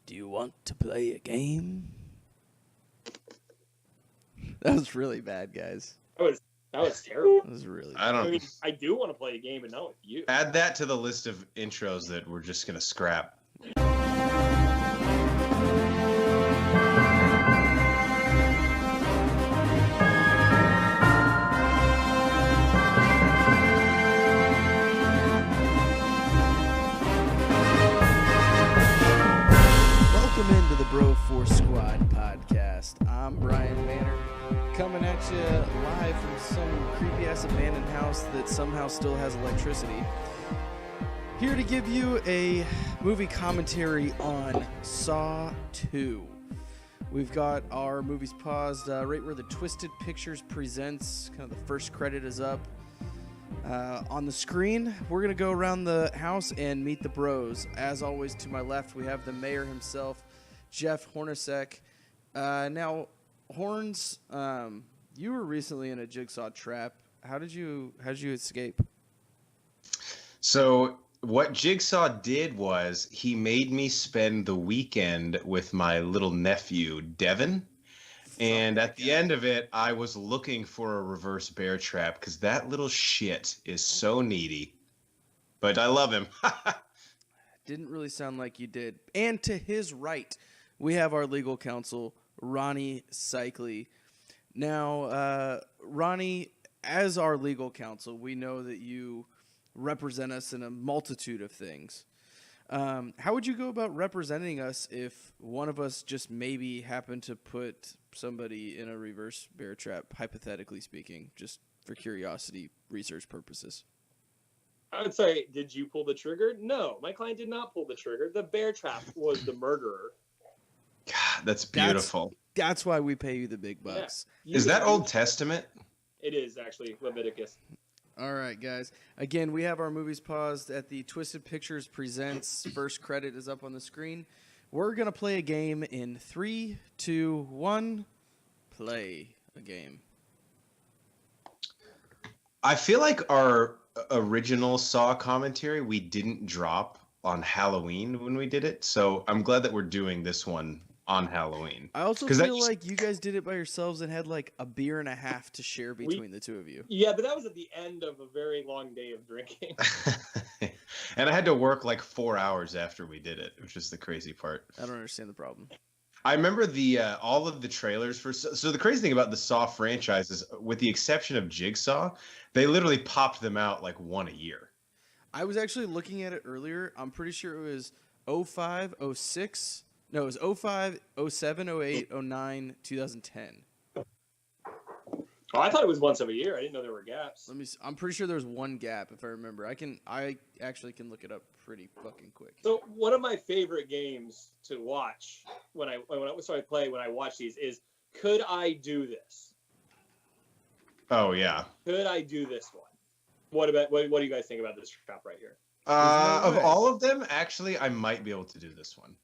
Do you want to play a game? That was really bad, guys. That was terrible. That was really I don't. I mean, I do want to play a game, but not with you. Add that to the list of intros that we're just gonna scrap. Welcome into the Bro Force Squad podcast. I'm Brian Banner, coming at you live from some creepy-ass abandoned house that somehow still has electricity. Here to give you a movie commentary on Saw 2. We've got our movies paused right where the Twisted Pictures presents, kind of the first credit is up. On the screen, we're going to go around the house and meet the bros. As always, to my left, we have the mayor himself, Jeff Hornacek. Now, Horns, you were recently in a Jigsaw trap. How did you escape? So what Jigsaw did was he made me spend the weekend with my little nephew, Devin. And at the end of it, I was looking for a reverse bear trap because that little shit is so needy. But I love him. Didn't really sound like you did. And to his right, we have our legal counsel, Ronnie Cycli. Now, Ronnie, as our legal counsel, we know that you represent us in a multitude of things. How would you go about representing us if one of us just maybe happened to put somebody in a reverse bear trap, hypothetically speaking, just for curiosity, research purposes? I would say, did you pull the trigger? No, my client did not pull the trigger. The bear trap was the murderer. God, that's beautiful. That's why we pay you the big bucks. Yeah. Is that Old Testament? It is, actually, Leviticus. All right, guys. Again, we have our movies paused at the Twisted Pictures Presents. First credit is up on the screen. We're going to play a game in 3, 2, 1. Play a game. I feel like our original Saw commentary we didn't drop on Halloween when we did it. So I'm glad that we're doing this one on Halloween. I also feel like you guys did it by yourselves and had like a beer and a half to share between the two of you. Yeah, but that was at the end of a very long day of drinking. And I had to work like 4 hours after we did it, which is the crazy part. I don't understand the problem. I remember the all of the trailers for. So the crazy thing about the Saw franchise is, with the exception of Jigsaw, they literally popped them out like one a year. I was actually looking at it earlier. I'm pretty sure it was 05, 06. No, it was 05, 07, 08, 09, 2010. Oh, I thought it was once every year. I didn't know there were gaps. I'm pretty sure there was one gap, if I remember. I actually can look it up pretty fucking quick. So one of my favorite games to watch when I watch these is, could I do this? Oh yeah. Could I do this one? What do you guys think about this trap right here? Of all of them, actually, I might be able to do this one.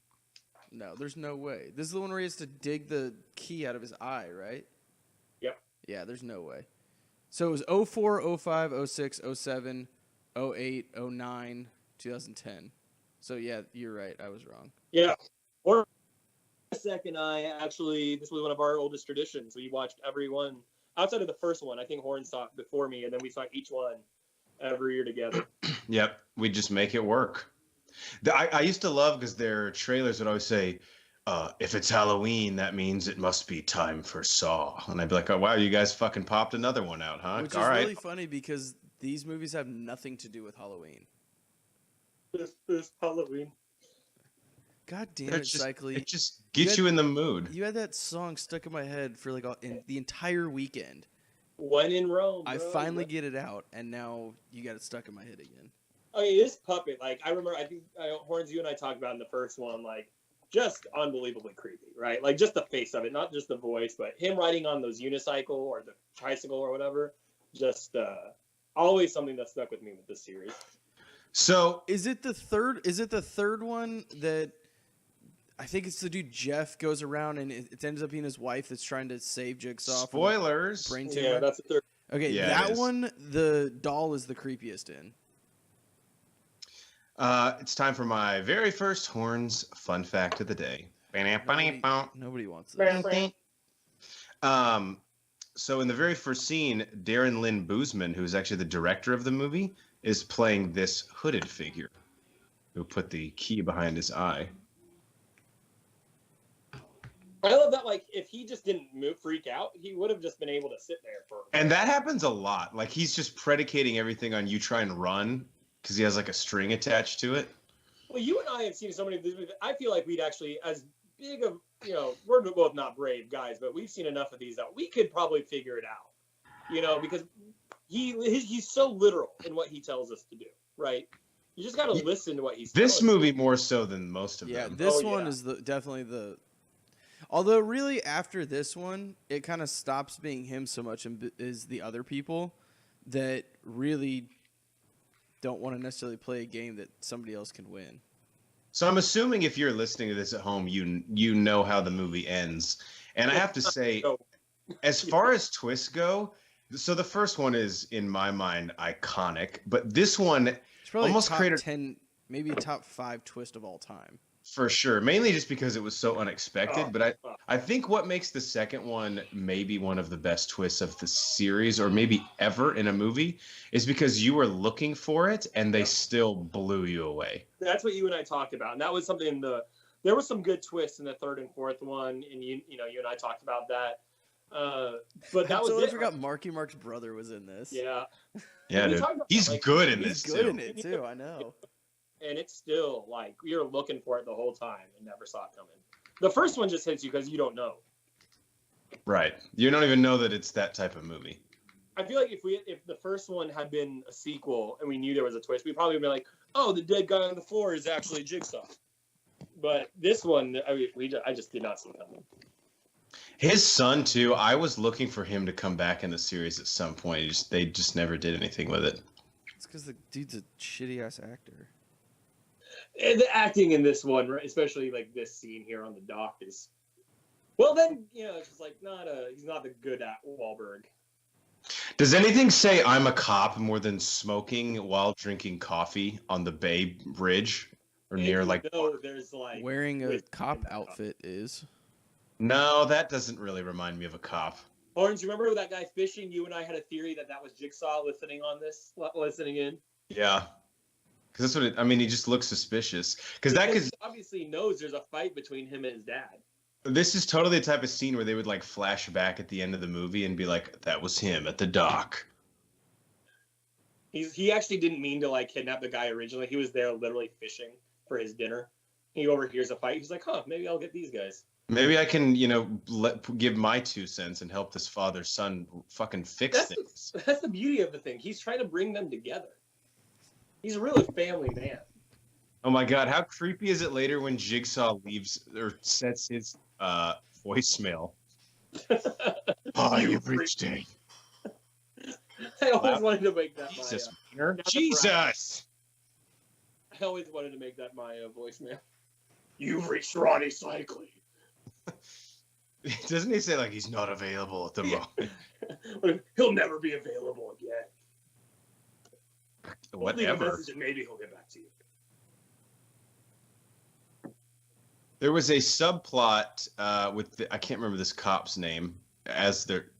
No, there's no way. This is the one where he has to dig the key out of his eye, right? Yep. Yeah, there's no way. So it was 04, 05, 06, 07, 08, 09, 2010. So yeah, you're right. I was wrong. Yeah. Or second, this was one of our oldest traditions. We watched every one outside of the first one. I think Horn saw it before me, and then we saw each one every year together. Yep, we just make it work. I used to love, because their trailers would always say, if it's Halloween, that means it must be time for Saw. And I'd be like, oh, wow, you guys fucking popped another one out, huh? Which is really funny because these movies have nothing to do with Halloween. This Halloween. God damn it, Cycli. It just gets you in the mood. You had that song stuck in my head for like the entire weekend. When in Rome. I finally get it out, and now you got it stuck in my head again. Okay, this puppet, like, I remember, I think, Horns, you and I talked about in the first one, like, just unbelievably creepy, right? Like, just the face of it, not just the voice, but him riding on those unicycle or the tricycle or whatever, just always something that stuck with me with this series. So, is it the third one that, I think it's the dude Jeff goes around and it ends up being his wife that's trying to save Jigsaw. Spoilers. Brain tumor? Yeah, that's the third. Okay, yeah, that one, the doll is the creepiest in. It's time for my very first horns fun fact of the day. Nobody wants this. So in the very first scene, Darren Lynn Boozman, who's actually the director of the movie, is playing this hooded figure who put the key behind his eye. I love that. Like, if he just didn't freak out, he would have just been able to sit there for. And that happens a lot. Like, he's just predicating everything on you try and run because he has like a string attached to it. Well, you and I have seen so many of these movies. I feel like we'd actually, as big of, we're both not brave guys, but we've seen enough of these that we could probably figure it out. Because he's so literal in what he tells us to do, right? You just got to listen to what he's. This movie more so than most of them. Yeah, this one is definitely the. Although, really, after this one, it kind of stops being him so much and is the other people that really don't want to necessarily play a game that somebody else can win. So I'm assuming if you're listening to this at home, you know how the movie ends. And I have to say, as far as twists go, so the first one is, in my mind, iconic. But this one It's probably almost top created 10, maybe a top 5 twist of all time. For sure, mainly just because it was so unexpected. But I think what makes the second one maybe one of the best twists of the series, or maybe ever in a movie, is because you were looking for it and they still blew you away. That's what you and I talked about, and that was something. There was some good twists in the third and fourth one, and you and I talked about that. But that was. I forgot Marky Mark's brother was in this. Yeah. Yeah, dude. He's good in this too. He's good in it too. I know. And it's still like you're looking for it the whole time and never saw it coming. The first one just hits you because you don't know. Right. You don't even know that it's that type of movie. I feel like if the first one had been a sequel and we knew there was a twist, we probably would be like, oh, the dead guy on the floor is actually Jigsaw. But this one, I just did not see it coming. His son too. I was looking for him to come back in the series at some point. They just never did anything with it. It's because the dude's a shitty ass actor. And the acting in this one, especially like this scene here on the dock, is well. Then it's just like he's not the good at Wahlberg. Does anything say I'm a cop more than smoking while drinking coffee on the Bay Bridge or near like? There's like Wearing a cop outfit is. No, that doesn't really remind me of a cop. Horns, you remember that guy fishing? You and I had a theory that was Jigsaw listening in. Yeah. Because that's what he just looks suspicious. Because he obviously knows there's a fight between him and his dad. This is totally the type of scene where they would like flash back at the end of the movie and be like, that was him at the dock. He actually didn't mean to like kidnap the guy originally. He was there literally fishing for his dinner. He overhears a fight. He's like, maybe I'll get these guys. Maybe I can, give my 2 cents and help this father-son fucking fix things. That's the beauty of the thing. He's trying to bring them together. He's a really family man. Oh my god, how creepy is it later when Jigsaw leaves or sets his voicemail? You've reached it. I always wanted to make that Jesus, Jesus! I always wanted to make that my voicemail. You've reached Ronnie Cycling. Doesn't he say like he's not available at the moment? He'll never be available again. Whatever. And maybe he'll get back to you. There was a subplot with I can't remember this cop's name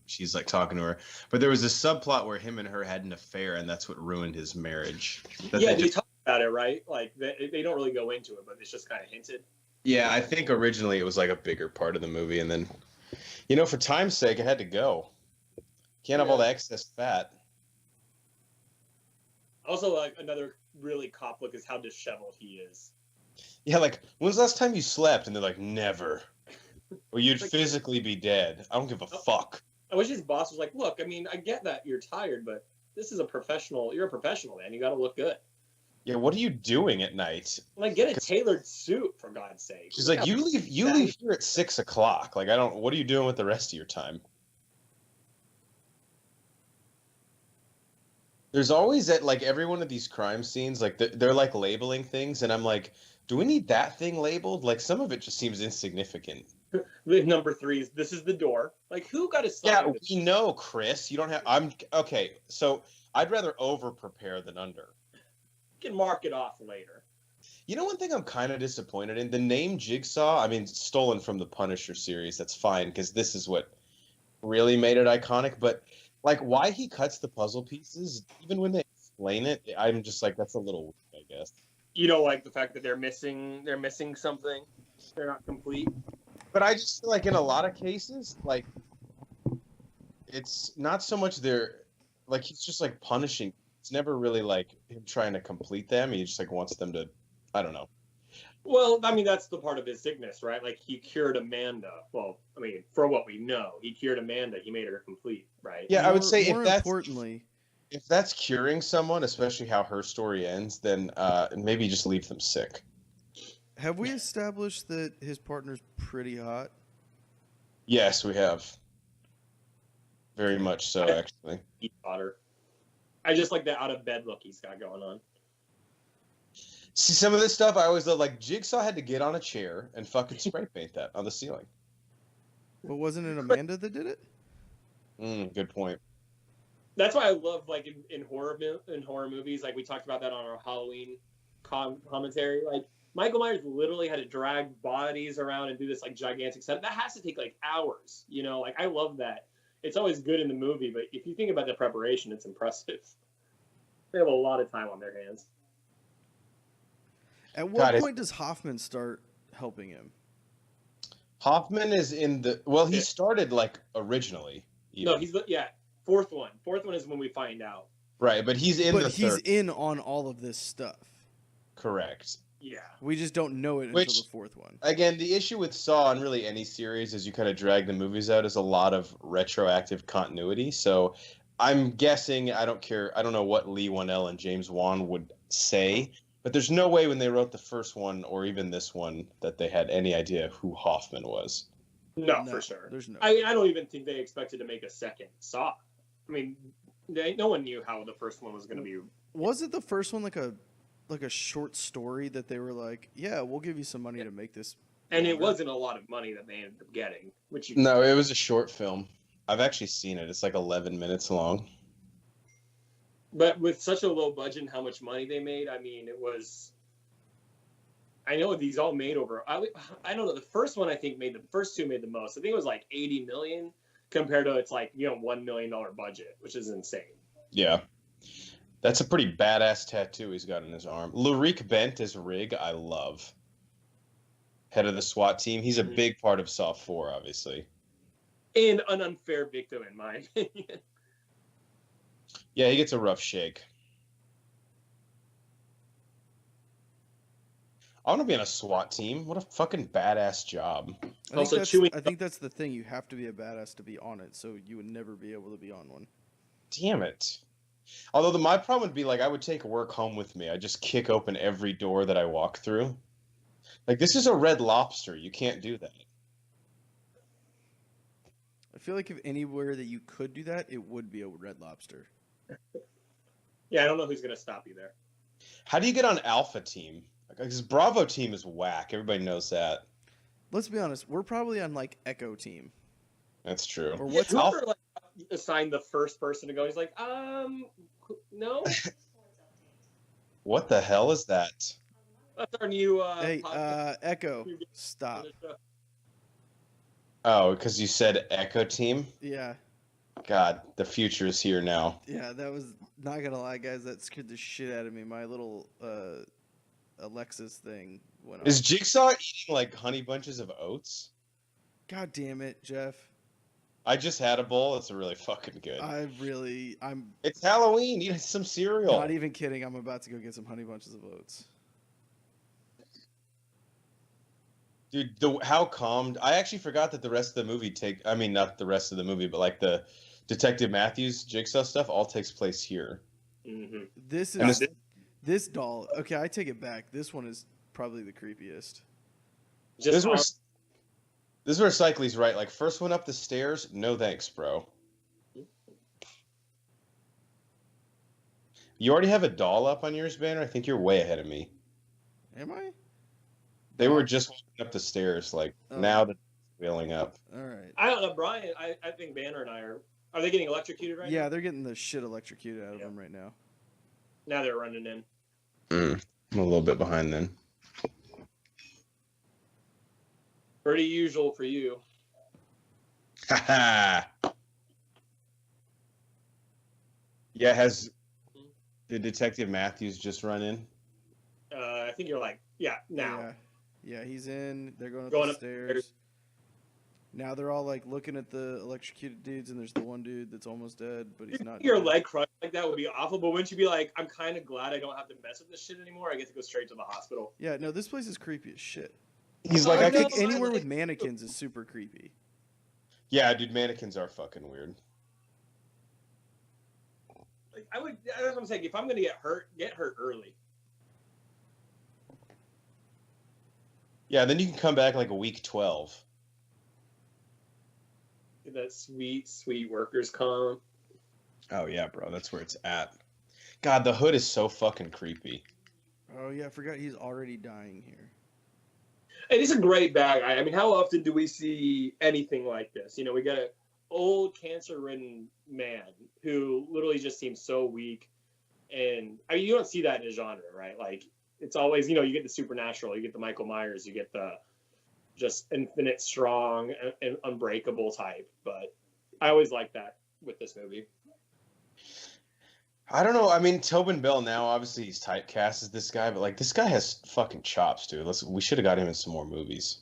she's like talking to her, but there was a subplot where him and her had an affair, and that's what ruined his marriage. They talk about it, right? Like they don't really go into it, but it's just kind of hinted. Yeah, I think originally it was like a bigger part of the movie, and then, for time's sake, it had to go. Can't have all the excess fat. Also, like another really cop look is how disheveled he is. Yeah, like when's the last time you slept? And they're like, never. Or you'd physically be dead. I don't give a fuck. I wish his boss was like, look, I get that you're tired, but this is a professional. You're a professional, man. You got to look good. Yeah, what are you doing at night? Like, get a tailored suit, for God's sake. She's like, you leave here at 6 o'clock. Like, what are you doing with the rest of your time? There's always at like every one of these crime scenes, like they're like labeling things, and I'm like, do we need that thing labeled? Like some of it just seems insignificant. Number 3 is this is the door. Like who got a sign? Yeah, we know, Chris. You don't have. I'm okay. So I'd rather over prepare than under. You can mark it off later. You know, one thing I'm kind of disappointed in? The name Jigsaw, I mean, stolen from the Punisher series. That's fine, because this is what really made it iconic. But, like, why he cuts the puzzle pieces, even when they explain it, I'm just like, that's a little weird, I guess. You know, like the fact that they're missing something. They're not complete. But I just feel like in a lot of cases, like, it's not so much like, he's just, like, punishing. It's never really, like, him trying to complete them. He just, like, wants them to, I don't know. Well, I mean, that's the part of his sickness, right? Like, he cured Amanda. Well, I mean, for what we know, he cured Amanda. He made her complete, right? Yeah, I would say more importantly, if that's curing someone, especially how her story ends, then maybe just leave them sick. have we established that his partner's pretty hot? Yes, we have. Very much so, actually. He got her. I just like the out of bed look he's got going on. See, some of this stuff I always thought, like, Jigsaw had to get on a chair and fucking spray paint that on the ceiling. But wasn't it Amanda that did it? Good point. That's why I love, like, in horror movies, like we talked about that on our Halloween commentary. Like, Michael Myers literally had to drag bodies around and do this, like, gigantic set. That has to take, like, hours, you know? Like, I love that. It's always good in the movie, but if you think about the preparation, it's impressive. They have a lot of time on their hands. At what point does Hoffman start helping him? Hoffman is in the... Well, he started, like, originally. Even. No, he's... Yeah, fourth one. Fourth one is when we find out. Right, but he's in the third. But he's in on all of this stuff. Correct. Yeah. We just don't know it until the fourth one. Again, the issue with Saw and really any series is you kind of drag the movies out is a lot of retroactive continuity. So I'm guessing, I don't care, I don't know what Lee Whannell and James Wan would say, but there's no way when they wrote the first one or even this one that they had any idea who Hoffman was. No, for sure. There's no. I don't even think they expected to make a second Saw. I mean, no one knew how the first one was going to be. Was it the first one like a short story that they were like, yeah, we'll give you some money to make this? And it wasn't a lot of money that they ended up getting. No, it was a short film. I've actually seen it. It's like 11 minutes long. But with such a low budget and how much money they made, I mean, it was... I know these all made over... I don't know. The first one, I think, the first two made the most. I think it was like $80 million compared to it's like, $1 million budget, which is insane. Yeah. That's a pretty badass tattoo he's got in his arm. Larique Bent as Rig, I love. Head of the SWAT team. He's a big part of Saw 4, obviously. And an unfair victim, in my opinion. Yeah, he gets a rough shake. I want to be on a SWAT team. What a fucking badass job. I think that's the thing. You have to be a badass to be on it, so you would never be able to be on one. Damn it. Although my problem would be, like, I would take work home with me. I'd just kick open every door that I walk through. Like, this is a Red Lobster. You can't do that. I feel like if anywhere that you could do that, it would be a Red Lobster. Yeah, I don't know who's going to stop you there. How do you get on Alpha Team? Because Bravo Team is whack. Everybody knows that. Let's be honest. We're probably on, like, Echo Team. That's true. Or what's Alpha? Like, assigned the first person to go. He's like, no. What the hell is that? That's our new. Echo. Stop. Oh, because you said Echo Team? Yeah. God, the future is here now. Yeah, that was, not gonna lie, guys, that scared the shit out of me. My little Alexis thing went on. Is Jigsaw eating, like, honey bunches of oats? God damn it, Jeff. I just had a bowl. It's really fucking good. It's Halloween. Eat some cereal. Not even kidding. I'm about to go get some honey bunches of oats. Dude, how calm. I actually forgot that the rest of the movie not the rest of the movie, but like the Detective Matthews Jigsaw stuff all takes place here. Mm-hmm. This doll. Okay, I take it back. This one is probably the creepiest. This is where Cycly's right. Like, first one up the stairs, no thanks, bro. You already have a doll up on yours, Banner? I think you're way ahead of me. Am I? They were just walking up the stairs, like, now they're wheeling up. All right. I don't know, Brian. I think Banner and I are they getting electrocuted right now? Yeah, they're getting the shit electrocuted out of them right now. Now they're running in. I'm a little bit behind then. Pretty usual for you. Yeah, did Detective Matthews just run in? I think you're like, now. Yeah, he's in. They're going up Going the upstairs. stairs. Now they're all like looking at the electrocuted dudes, and there's the one dude that's almost dead, but he's not. Your dead. leg crushed like that would be awful, but wouldn't you be like, I'm kind of glad I don't have to mess with this shit anymore. I get to go straight to the hospital. Yeah, no, this place is creepy as shit. He's like, like, I I think could. anywhere with mannequins is super creepy. Yeah, dude, mannequins are fucking weird. Like, that's what I'm saying. If I'm gonna get hurt early. Yeah, then you can come back like a week 12. Get that sweet, sweet workers' comp. Oh yeah, bro, that's where it's at. God, the hood is so fucking creepy. Oh yeah, I forgot he's already dying here. And it's a great bag. I mean, how often do we see anything like this? You know, we got an old cancer-ridden man who literally just seems so weak. And I mean, you don't see that in a genre, right? Like, it's always, you get the supernatural, you get the Michael Myers, you get the just infinite strong and unbreakable type. But I always like that with this movie. I don't know. I mean, Tobin Bell now, obviously he's typecast as this guy, but like this guy has fucking chops, dude. We should have got him in some more movies.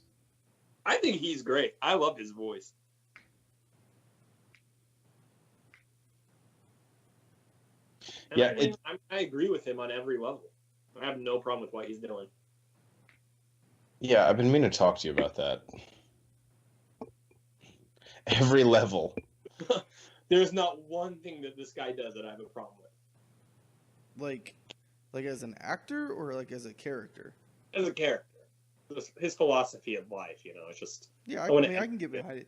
I think he's great. I love his voice. And Yeah, I agree with him on every level. I have no problem with what he's doing. Yeah, I've been meaning to talk to you about that. Every level. There's not one thing that this guy does that I have a problem with. Like as an actor or like as a character? As a character. His philosophy of life, it's just... Yeah, I can get behind it.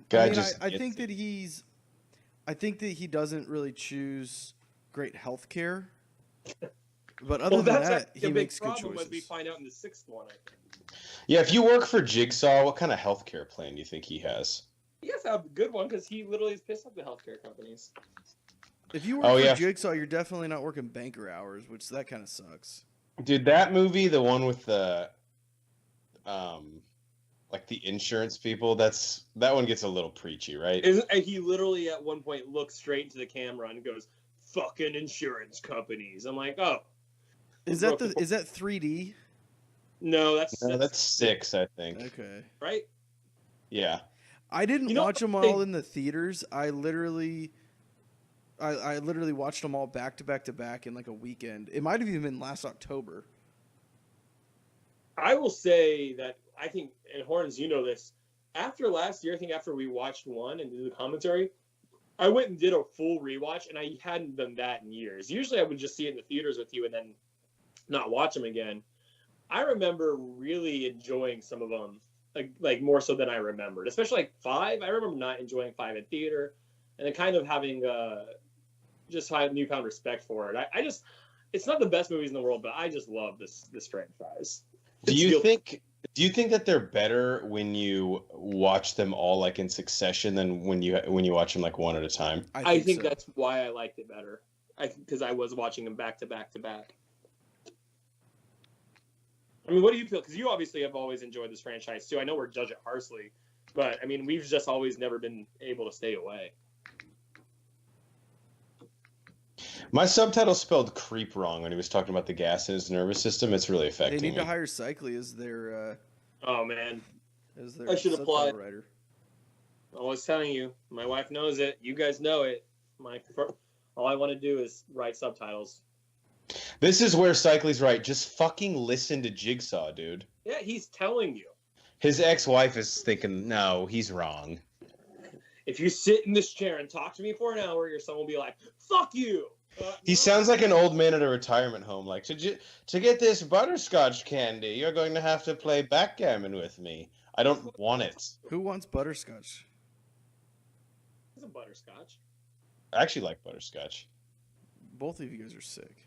Guy I think that he doesn't really choose great health care. But other than that, he makes good choices. As we find out in the sixth one, I think. Yeah, if you work for Jigsaw, what kind of healthcare plan do you think he has? He has to have a good one because he literally has pissed off the healthcare companies. If you work for Jigsaw, you're definitely not working banker hours, which that kind of sucks. Dude, that movie, the one with the, like the insurance people, that one gets a little preachy, right? And he literally at one point looks straight into the camera and goes, "Fucking insurance companies." I'm like, oh. Is that 3D? No, that's 6, I think. Okay. Right? Yeah. I didn't watch them all in the theaters. I literally watched them all back to back to back in like a weekend. It might have even been last October. I will say that I think, and Horns, you know this, after last year, I think after we watched one and did the commentary, I went and did a full rewatch, and I hadn't done that in years. Usually I would just see it in the theaters with you and then not watch them again. I remember really enjoying some of them, like more so than I remembered, especially like 5. I remember not enjoying 5 in theater and then kind of having just newfound respect for it. I just, it's not the best movies in the world, but I just love this franchise. Do you think that they're better when you watch them all like in succession than when you watch them like one at a time? I think so. That's why I liked it better. Because I was watching them back to back to back. I mean, what do you feel? Because you obviously have always enjoyed this franchise too. I know we're judge it harshly, but I mean, we've just always never been able to stay away. My subtitle spelled creep wrong when he was talking about the gas in his nervous system. It's really affecting They need me. to hire Cycly as their oh man, as their I should apply. writer. I was telling you, my wife knows it. You guys know it. All I want to do is write subtitles. This is where Cycly's right. Just fucking listen to Jigsaw, dude. Yeah, he's telling you. His ex-wife is thinking, no, he's wrong. If you sit in this chair and talk to me for an hour, your son will be like, fuck you. He sounds like an old man at a retirement home. Like, to get this butterscotch candy, you're going to have to play backgammon with me. I don't want it. Who wants butterscotch? It's a butterscotch. I actually like butterscotch. Both of you guys are sick.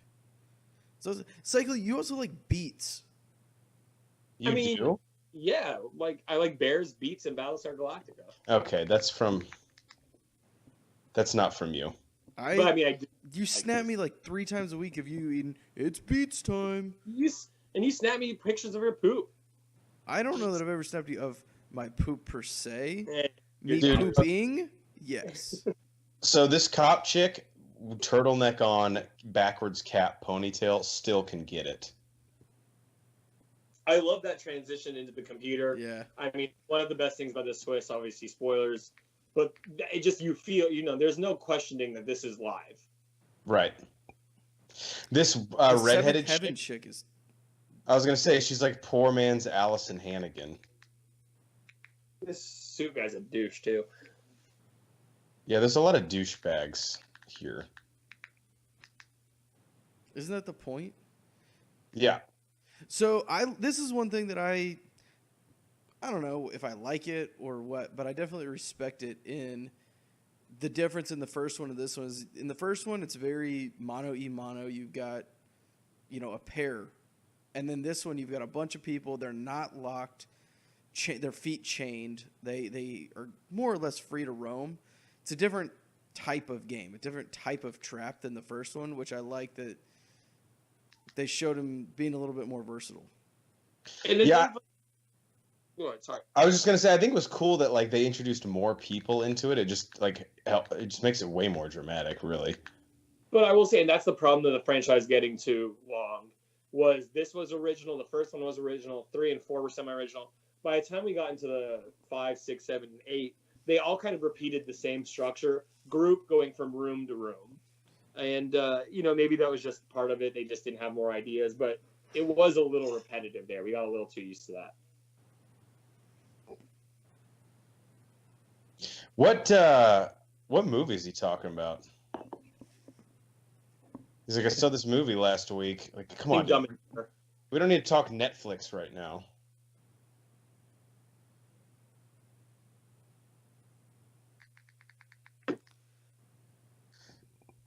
So, Cycly, you also like beets. You do? Yeah, like I like Bears, Beats, and Battlestar Galactica. Okay, that's not from you. But I mean, you snap me like 3 times a week of you eating. It's beets time. You snap me pictures of your poop. I don't know that I've ever snapped you of my poop per se. Me Dude. pooping, yes. So this cop chick, turtleneck on, backwards cap, ponytail, still can get it. I love that transition into the computer. Yeah. I mean, one of the best things about this twist, obviously spoilers, but it just, you feel, there's no questioning that this is live. Right. This The redheaded Seventh Heaven chick, chick is. I was gonna say she's like poor man's Allison Hannigan. This suit guy's a douche too. Yeah, there's a lot of douchebags here. Isn't that the point? Yeah. So this is one thing that I don't know if I like it or what, but I definitely respect it in the difference in the first one and this one is in the first one it's very mono. You've got, a pair. And then this one you've got a bunch of people, they're not locked, their feet chained. They are more or less free to roam. It's a different type of game, a different type of trap than the first one, which I like that they showed him being a little bit more versatile. And then Yeah. Sorry. I was just gonna say, I think it was cool that like they introduced more people into it. It just it just makes it way more dramatic, really. But I will say, and that's the problem that the franchise getting too long, was this was original, the first one was original, 3 and 4 were semi-original. By the time we got into the 5, 6, 7, and 8, they all kind of repeated the same structure, group going from room to room. And, maybe that was just part of it. They just didn't have more ideas, but it was a little repetitive there. We got a little too used to that. What movie is he talking about? He's like, I saw this movie last week. Like, come on, dude. We don't need to talk Netflix right now.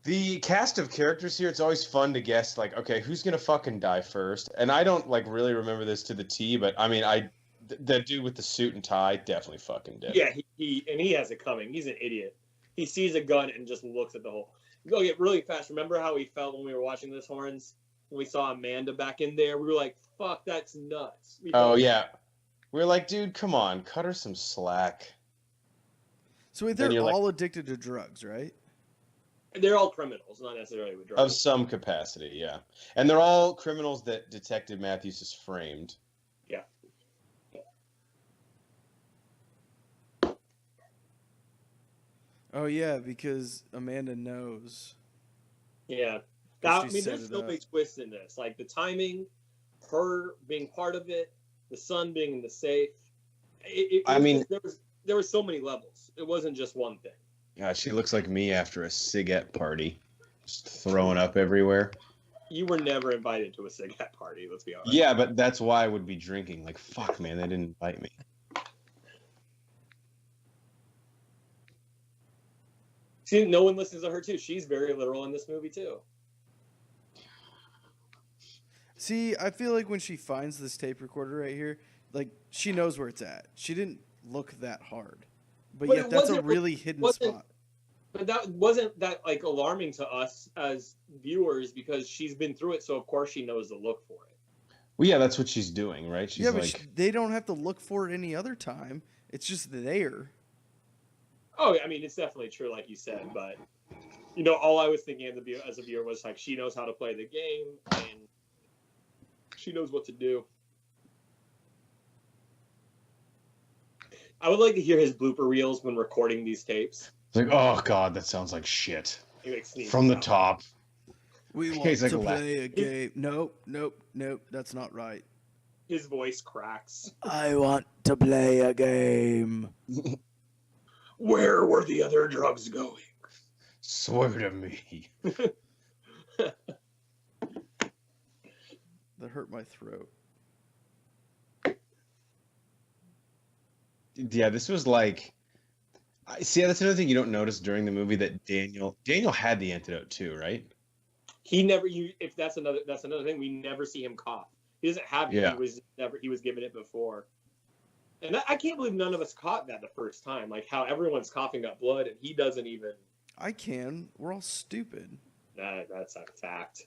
The cast of characters here, it's always fun to guess, like, okay, who's going to fucking die first? And I don't, really remember this to the T, but, I mean, the dude with the suit and tie definitely fucking did. Yeah, he has it coming. He's an idiot. He sees a gun and just looks at the hole. Go get really fast. Remember how we felt when we were watching this, Horns? When we saw Amanda back in there, we were like, fuck, that's nuts. Oh, yeah. We were like, dude, come on, cut her some slack. So wait, they're all addicted to drugs, right? They're all criminals, not necessarily with drugs. Of some capacity, yeah. And they're all criminals that Detective Matthews has framed. Yeah. Oh, yeah, because Amanda knows. Yeah. There's so many twists in this. Like the timing, her being part of it, the son being in the safe. There were so many levels. It wasn't just one thing. Yeah, she looks like me after a cigarette party. Just throwing up everywhere. You were never invited to a cigarette party, let's be honest. Yeah, but that's why I would be drinking. Like, fuck, man, they didn't invite me. See, no one listens to her, too. She's very literal in this movie, too. See, I feel like when she finds this tape recorder right here, like, she knows where it's at. She didn't look that hard. But yet that's a really hidden spot. But that wasn't like alarming to us as viewers because she's been through it, so of course she knows to look for it. Well, yeah, that's what she's doing, right? She's but they don't have to look for it any other time. It's just there. Oh, I mean, it's definitely true, like you said. But all I was thinking as a viewer was like, she knows how to play the game and she knows what to do. I would like to hear his blooper reels when recording these tapes. It's like, oh god, that sounds like shit. From the top. We want to play a game. Nope, that's not right. His voice cracks. I want to play a game. Where were the other drugs going? Swear to me. That hurt my throat. Yeah, this was like... See, that's another thing you don't notice during the movie, that Daniel had the antidote too, right? He never... If that's another thing, we never see him cough. He doesn't have it. Yeah. He was given it before. And I can't believe none of us caught that the first time. Like how everyone's coughing up blood and he doesn't even... I can. We're all stupid. That's a fact.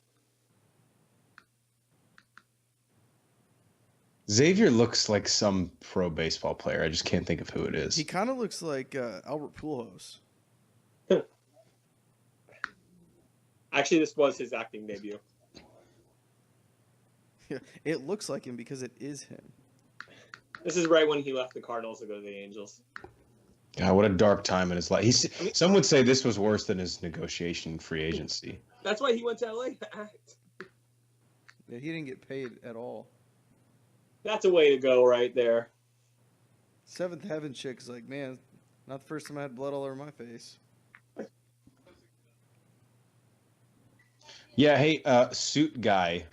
Xavier looks like some pro baseball player. I just can't think of who it is. He kind of looks like Albert Pujols. Actually, this was his acting debut. Yeah, it looks like him because it is him. This is right when he left the Cardinals to go to the Angels. God, what a dark time in his life. Some would say this was worse than his negotiation free agency. That's why he went to LA to act. Yeah, he didn't get paid at all. That's a way to go right there. Seventh Heaven chick is like, man, not the first time I had blood all over my face. Yeah, hey, suit guy.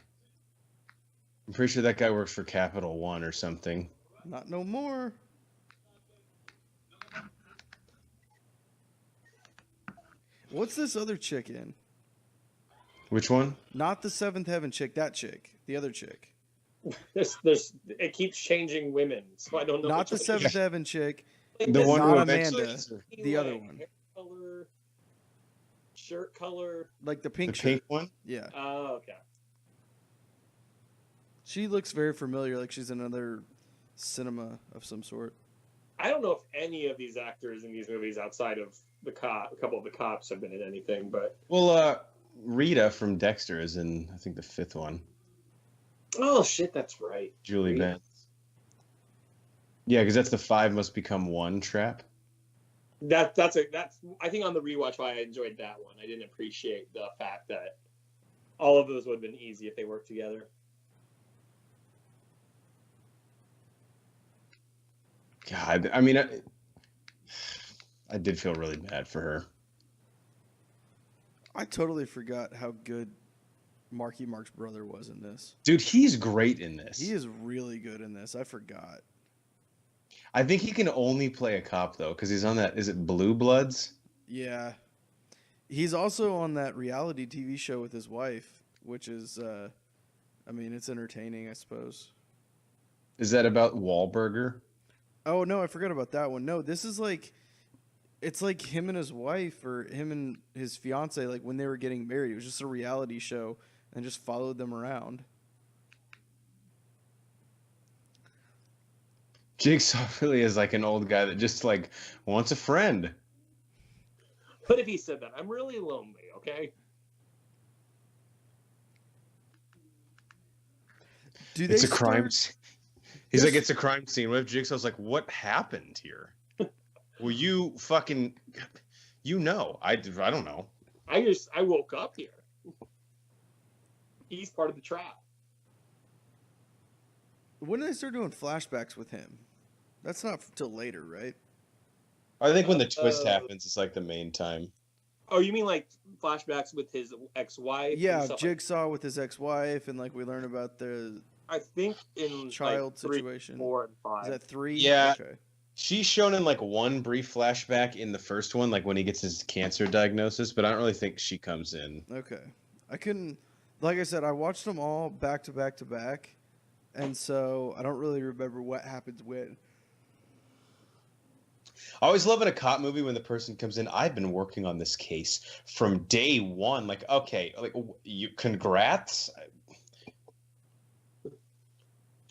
I'm pretty sure that guy works for Capital One or something. Not no more. What's this other chick in? Which one? Not the Seventh Heaven chick, that chick. The other chick. It keeps changing women, so I don't know. Not the which Seventh Heaven chick. The one not who Amanda. eventually... The other one. Hair color, shirt color. Like the pink The shirt. pink one? Yeah. Oh, okay. She looks very familiar, like she's in another cinema of some sort. I don't know if any of these actors in these movies outside of a couple of the cops have been in anything, but Well, Rita from Dexter is in, I think, the fifth one. oh shit, that's right. Julie Rita. Benz. Yeah, because that's the 5 must become 1 trap. That's I think on the rewatch why I enjoyed that one. I didn't appreciate the fact that all of those would have been easy if they worked together. God, I mean, I did feel really bad for her. I totally forgot how good Marky Mark's brother was in this. Dude, he's great in this. He is really good in this. I forgot. I think he can only play a cop, though, because he's on that, is it Blue Bloods? Yeah. He's also on that reality TV show with his wife, which is, I mean, it's entertaining, I suppose. Is that about Wahlburger? Oh, no, I forgot about that one. No, this is like, it's like him and his wife or him and his fiance, like when they were getting married. It was just a reality show and just followed them around. Jigsaw really is like an old guy that just like wants a friend. What if he said that? I'm really lonely, okay? Do they It's a crime start- scene. He's like, it's a crime scene. What if Jigsaw's like, what happened here? Well, you fucking, I don't know. I woke up here. He's part of the trap. When did they start doing flashbacks with him? That's not till later, right? I think when the twist happens, it's like the main time. Oh, you mean like flashbacks with his ex-wife? Yeah, and stuff Jigsaw with his ex-wife, and like we learn about the I think in child like 3, situation. 4, and 5. Is that 3? Yeah. Okay. She's shown in like one brief flashback in the first one, like when he gets his cancer diagnosis, but I don't really think she comes in. Okay. I couldn't, like I said, I watched them all back to back to back, and so I don't really remember what happens when. I always love in a cop movie when the person comes in, I've been working on this case from day one. Like, okay, like you, congrats.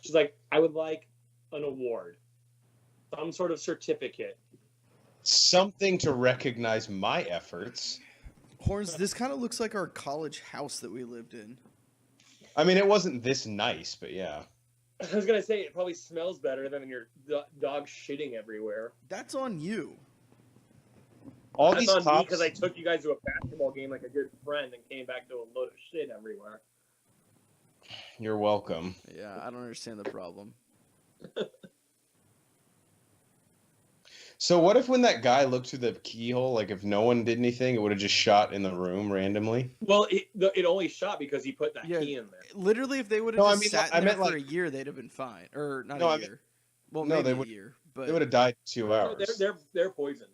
She's like, I would like an award, some sort of certificate. Something to recognize my efforts. Horns, this kind of looks like our college house that we lived in. I mean, it wasn't this nice, but yeah. I was gonna say it probably smells better than your dog shitting everywhere. That's on you. All That's these on me cops, because I took you guys to a basketball game like a good friend and came back to a load of shit everywhere. you're welcome. Yeah, I don't understand the problem. So what if when that guy looked through the keyhole, like if no one did anything, it would have just shot in the room randomly? Well, it only shot because he put that key in there. Literally, if they would have No, I just mean, sat I in there meant, for like- a year, they'd have been fine. Or not No, a I mean- year. Well, No, maybe they a would- year. But They would have died in 2 No, hours. they're poisoned.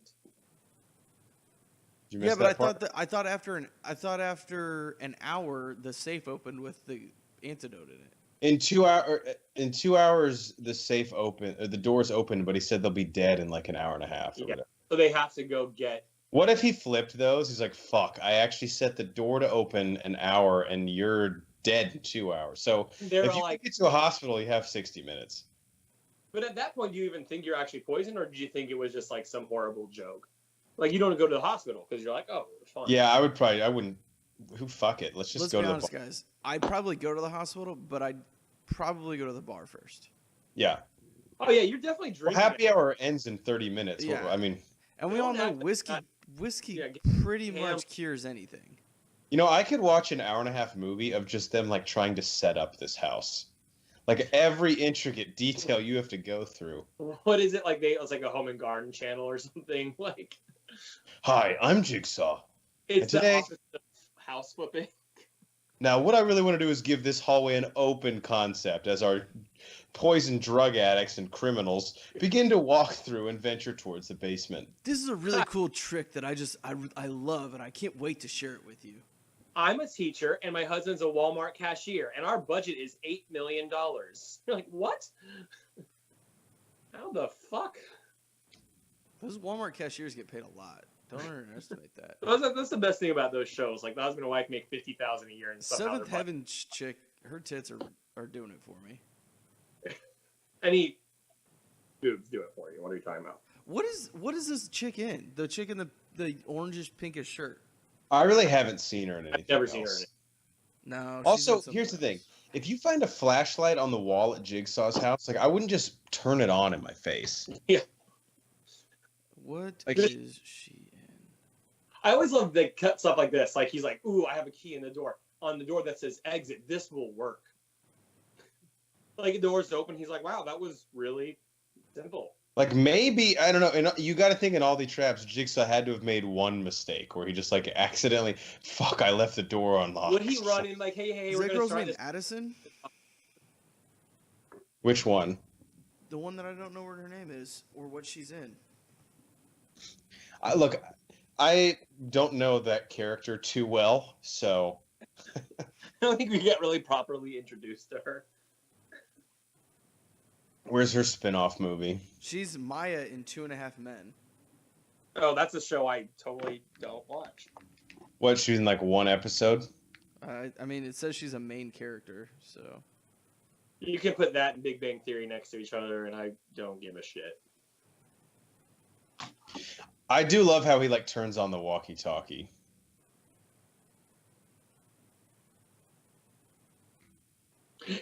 Did you miss yeah, but that I part? thought after an hour the safe opened with the antidote in it. In 2 hours, the safe open, or the doors open, but he said they'll be dead in like an hour and a half. Or Yeah. whatever. So they have to go get. What if he flipped those? He's like, "Fuck! I actually set the door to open an hour, and you're dead in 2 hours. So They're if you like, get to a hospital, you have 60 minutes. but at that point, do you even think you're actually poisoned, or do you think it was just like some horrible joke? Like you don't go to the hospital because you're like, oh, it's fine. Yeah, I wouldn't. Who fuck it? Let's Let's go be to honest, the bar. guys. I'd probably go to the hospital, but I'd probably go to the bar first. Yeah. Oh yeah, you're definitely Well, drinking. happy hour ends in 30 minutes. Yeah. I mean, And we Don't all know act like whiskey Yeah, pretty ham. much cures anything. I could watch an hour and a half movie of just them like trying to set up this house. Like every intricate detail you have to go through. What is it like? It's like a home and garden channel or something. Like, Hi, I'm Jigsaw. it's today- the office of house flipping. Now, what I really want to do is give this hallway an open concept as our poison drug addicts and criminals begin to walk through and venture towards the basement. This is a really cool trick that I love, and I can't wait to share it with you. I'm a teacher, and my husband's a Walmart cashier, and our budget is $8 million. You're like, what? How the fuck? Those Walmart cashiers get paid a lot. Don't underestimate that. That's the best thing about those shows. Like the husband and wife make $50,000 a year, and somehow Seventh their Heaven chick, her tits are doing it for me. any boobs do it for you. What are you talking about? What is this chick in? The chick in the orangish pinkish shirt. I really haven't seen her in anything I've never else. seen her in it. No. Also, here's the thing. If you find a flashlight on the wall at Jigsaw's house, like I wouldn't just turn it on in my face. Yeah. What Like- is she in? I always love the cut stuff like this. Like he's like, "Ooh, I have a key in the door. On the door that says exit. This will work." Like the door's open. He's like, "Wow, that was really simple." Like maybe, I don't know, and you got to think in all these traps, Jigsaw had to have made one mistake where he just like accidentally, fuck, I left the door unlocked. Would he run in like, "Hey, Is we're that gonna girl's try name this"? Addison? Which one? The one that I don't know what her name is or what she's in. Look, I don't know that character too well, so I don't think we get really properly introduced to her. where's her spin-off movie? She's Maya in 2.5 Men. Oh, that's a show I totally don't watch. What, she's in like one episode? I mean, it says she's a main character, so. You can put that and Big Bang Theory next to each other, and I don't give a shit. I do love how he like turns on the walkie-talkie.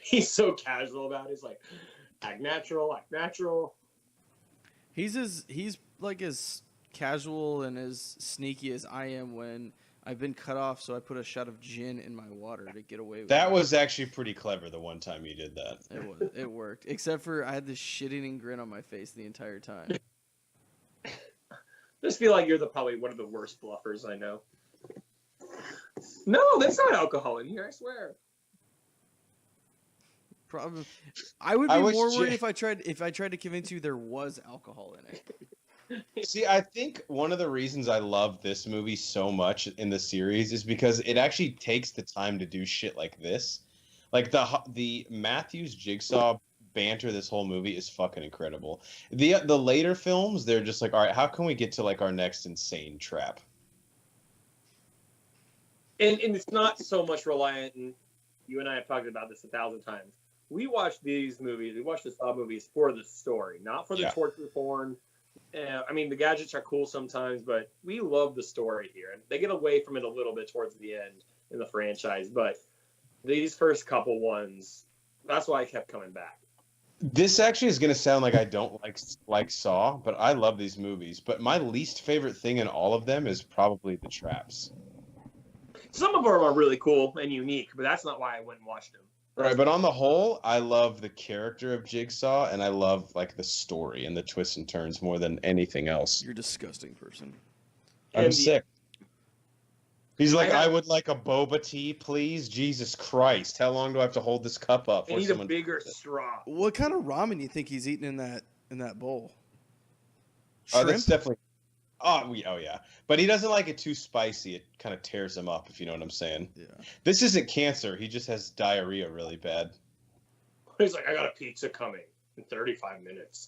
He's so casual about it. He's like, act natural, act natural. He's like as casual and as sneaky as I am when I've been cut off, so I put a shot of gin in my water to get away with That it. was actually pretty clever the one time you did that. It worked. Except for I had this shit-eating grin on my face the entire time. Just feel like you're probably one of the worst bluffers I know. No, there's not alcohol in here, I swear. Probably, I would be I wish more worried Jay- if I tried to convince you there was alcohol in it. See, I think one of the reasons I love this movie so much in the series is because it actually takes the time to do shit like this. Like the Matthews Jigsaw banter this whole movie is fucking incredible. The later films, they're just like, all right, how can we get to like our next insane trap? And it's not so much reliant, and you and I have talked about this 1,000 times. We watch these movies, we watch the Saw movies for the story, not for the Yeah. torture porn. I mean, the gadgets are cool sometimes, but we love the story here. And they get away from it a little bit towards the end in the franchise. But these first couple ones, that's why I kept coming back. This actually is going to sound like I don't like Saw, but I love these movies. But my least favorite thing in all of them is probably the traps. Some of them are really cool and unique, but that's not why I went and watched them. Right, but on the whole, I love the character of Jigsaw, and I love like the story and the twists and turns more than anything else. You're a disgusting person. I'm And sick. He's like, I I have- would like a boba tea, please. Jesus Christ, how long do I have to hold this cup up? I for need someone- a bigger straw. What kind of ramen do you think he's eating in that bowl? Oh, Shrimp? that's definitely. Oh yeah, but he doesn't like it too spicy. It kind of tears him up, if you know what I'm saying. Yeah. This isn't cancer. He just has diarrhea really bad. He's like, I got a pizza coming in 35 minutes.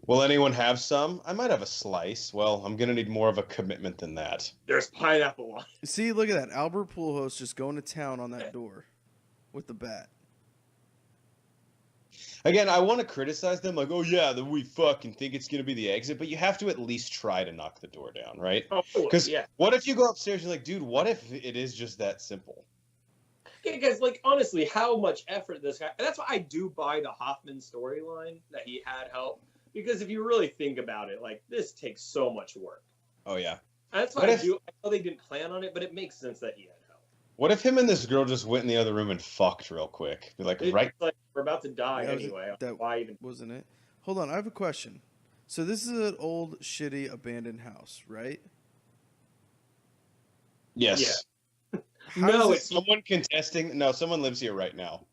Will anyone have some? I might have a slice. Well, I'm gonna need more of a commitment than that. There's pineapple on it. See, look at that. Albert Pujols just going to town on that door. with the bat. Again, I want to criticize them, like, oh yeah, we fucking think it's gonna be the exit, but you have to at least try to knock the door down, right? Oh, Because yeah. what if you go upstairs and you're like, dude, what if it is just that simple? Yeah, guys, like, honestly, how much effort this guy... And that's why I do buy the Hoffman storyline, that he had help. Because if you really think about it, like, this takes so much work. Oh yeah. And that's why I know they didn't plan on it, but it makes sense that he had help. What if him and this girl just went in the other room and fucked real quick? Be like, right? Like, we're about to die Yeah, anyway. that Why even... wasn't it? Hold on, I have a question. So this is an old, shitty, abandoned house, right? Yes. Yeah. How No, does it's Someone contesting? No, someone lives here right now.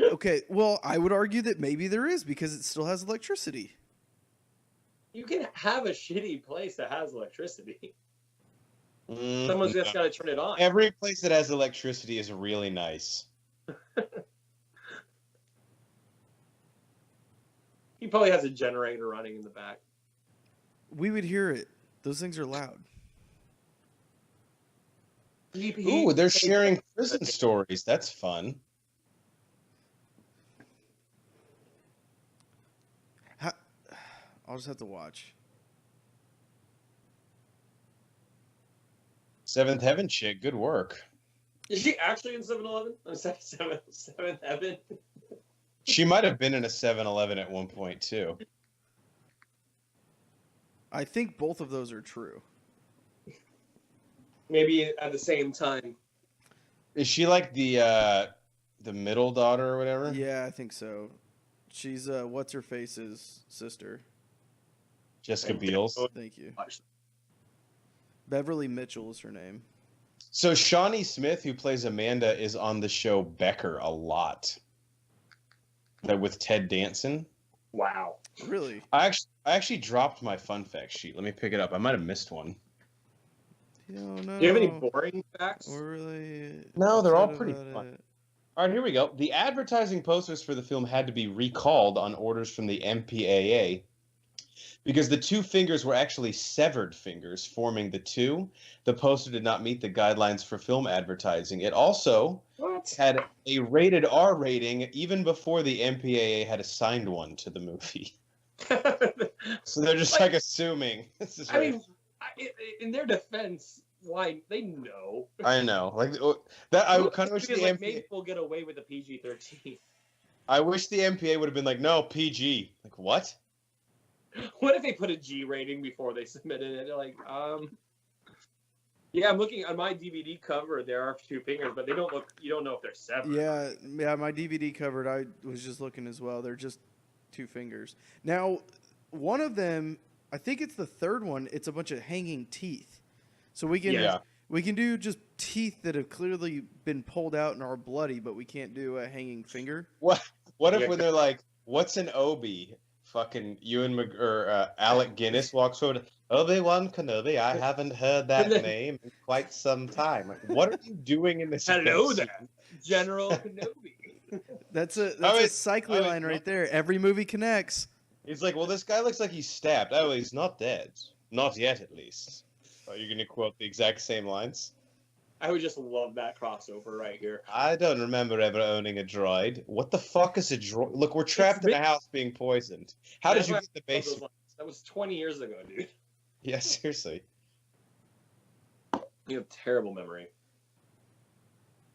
okay, well, I would argue that maybe there is because it still has electricity. You can have a shitty place that has electricity. Mm, Someone's no. just got to turn it on. Every place that has electricity is really nice. He probably has a generator running in the back. We would hear it. Those things are loud. Ooh, they're sharing prison stories. That's fun. I'll just have to watch. Seventh Heaven chick, good work. Is she actually in 7-Eleven? I'm sorry, Seventh Heaven. She might have been in a 7-Eleven at one point too. I think both of those are true. Maybe at the same time. Is she like the middle daughter or whatever? Yeah, I think so. She's what's her face's sister. Jessica Biel's. Thank you. Beverly Mitchell is her name. So Shawnee Smith, who plays Amanda, is on the show Becker a lot. That with Ted Danson. Wow. Really? I actually dropped my fun fact sheet. Let me pick it up. I might have missed one. No. Do you have any boring facts? We're really No, they're all upset pretty about fun. it. All right, here we go. The advertising posters for the film had to be recalled on orders from the MPAA because the two fingers were actually severed fingers forming the two. The poster did not meet the guidelines for film advertising. It also had a rated R rating even before the MPAA had assigned one to the movie. So they're just like assuming. This is I mean, in their defense, why they know? I know, like that. I kind of wish the like MPAA. maybe we'll get away with a PG-13. I wish the MPA would have been like, no, PG. Like what? What if they put a G rating before they submitted it? They're like, yeah, I'm looking on my DVD cover. There are two fingers, but they don't look. You don't know if they're severed. Yeah. My DVD covered. I was just looking as well. They're just two fingers. Now, one of them, I think it's the third one. It's a bunch of hanging teeth. So we can do just teeth that have clearly been pulled out and are bloody, but we can't do a hanging finger. What if when they're like, what's an Obi? Fucking Alec Guinness walks over to Obi-Wan Kenobi. I haven't heard that name in quite some time. Like, what are you doing in this? Hello there, General Kenobi. That's a cycling line right there. Every movie connects. He's like, well, this guy looks like he's stabbed. Oh, he's not dead. Not yet, at least. Are you going to quote the exact same lines? I would just love that crossover right here. I don't remember ever owning a droid. What the fuck is a droid? Look, we're trapped in a house being poisoned. How did you get the basement? That was 20 years ago, dude. Yeah, seriously. You have terrible memory.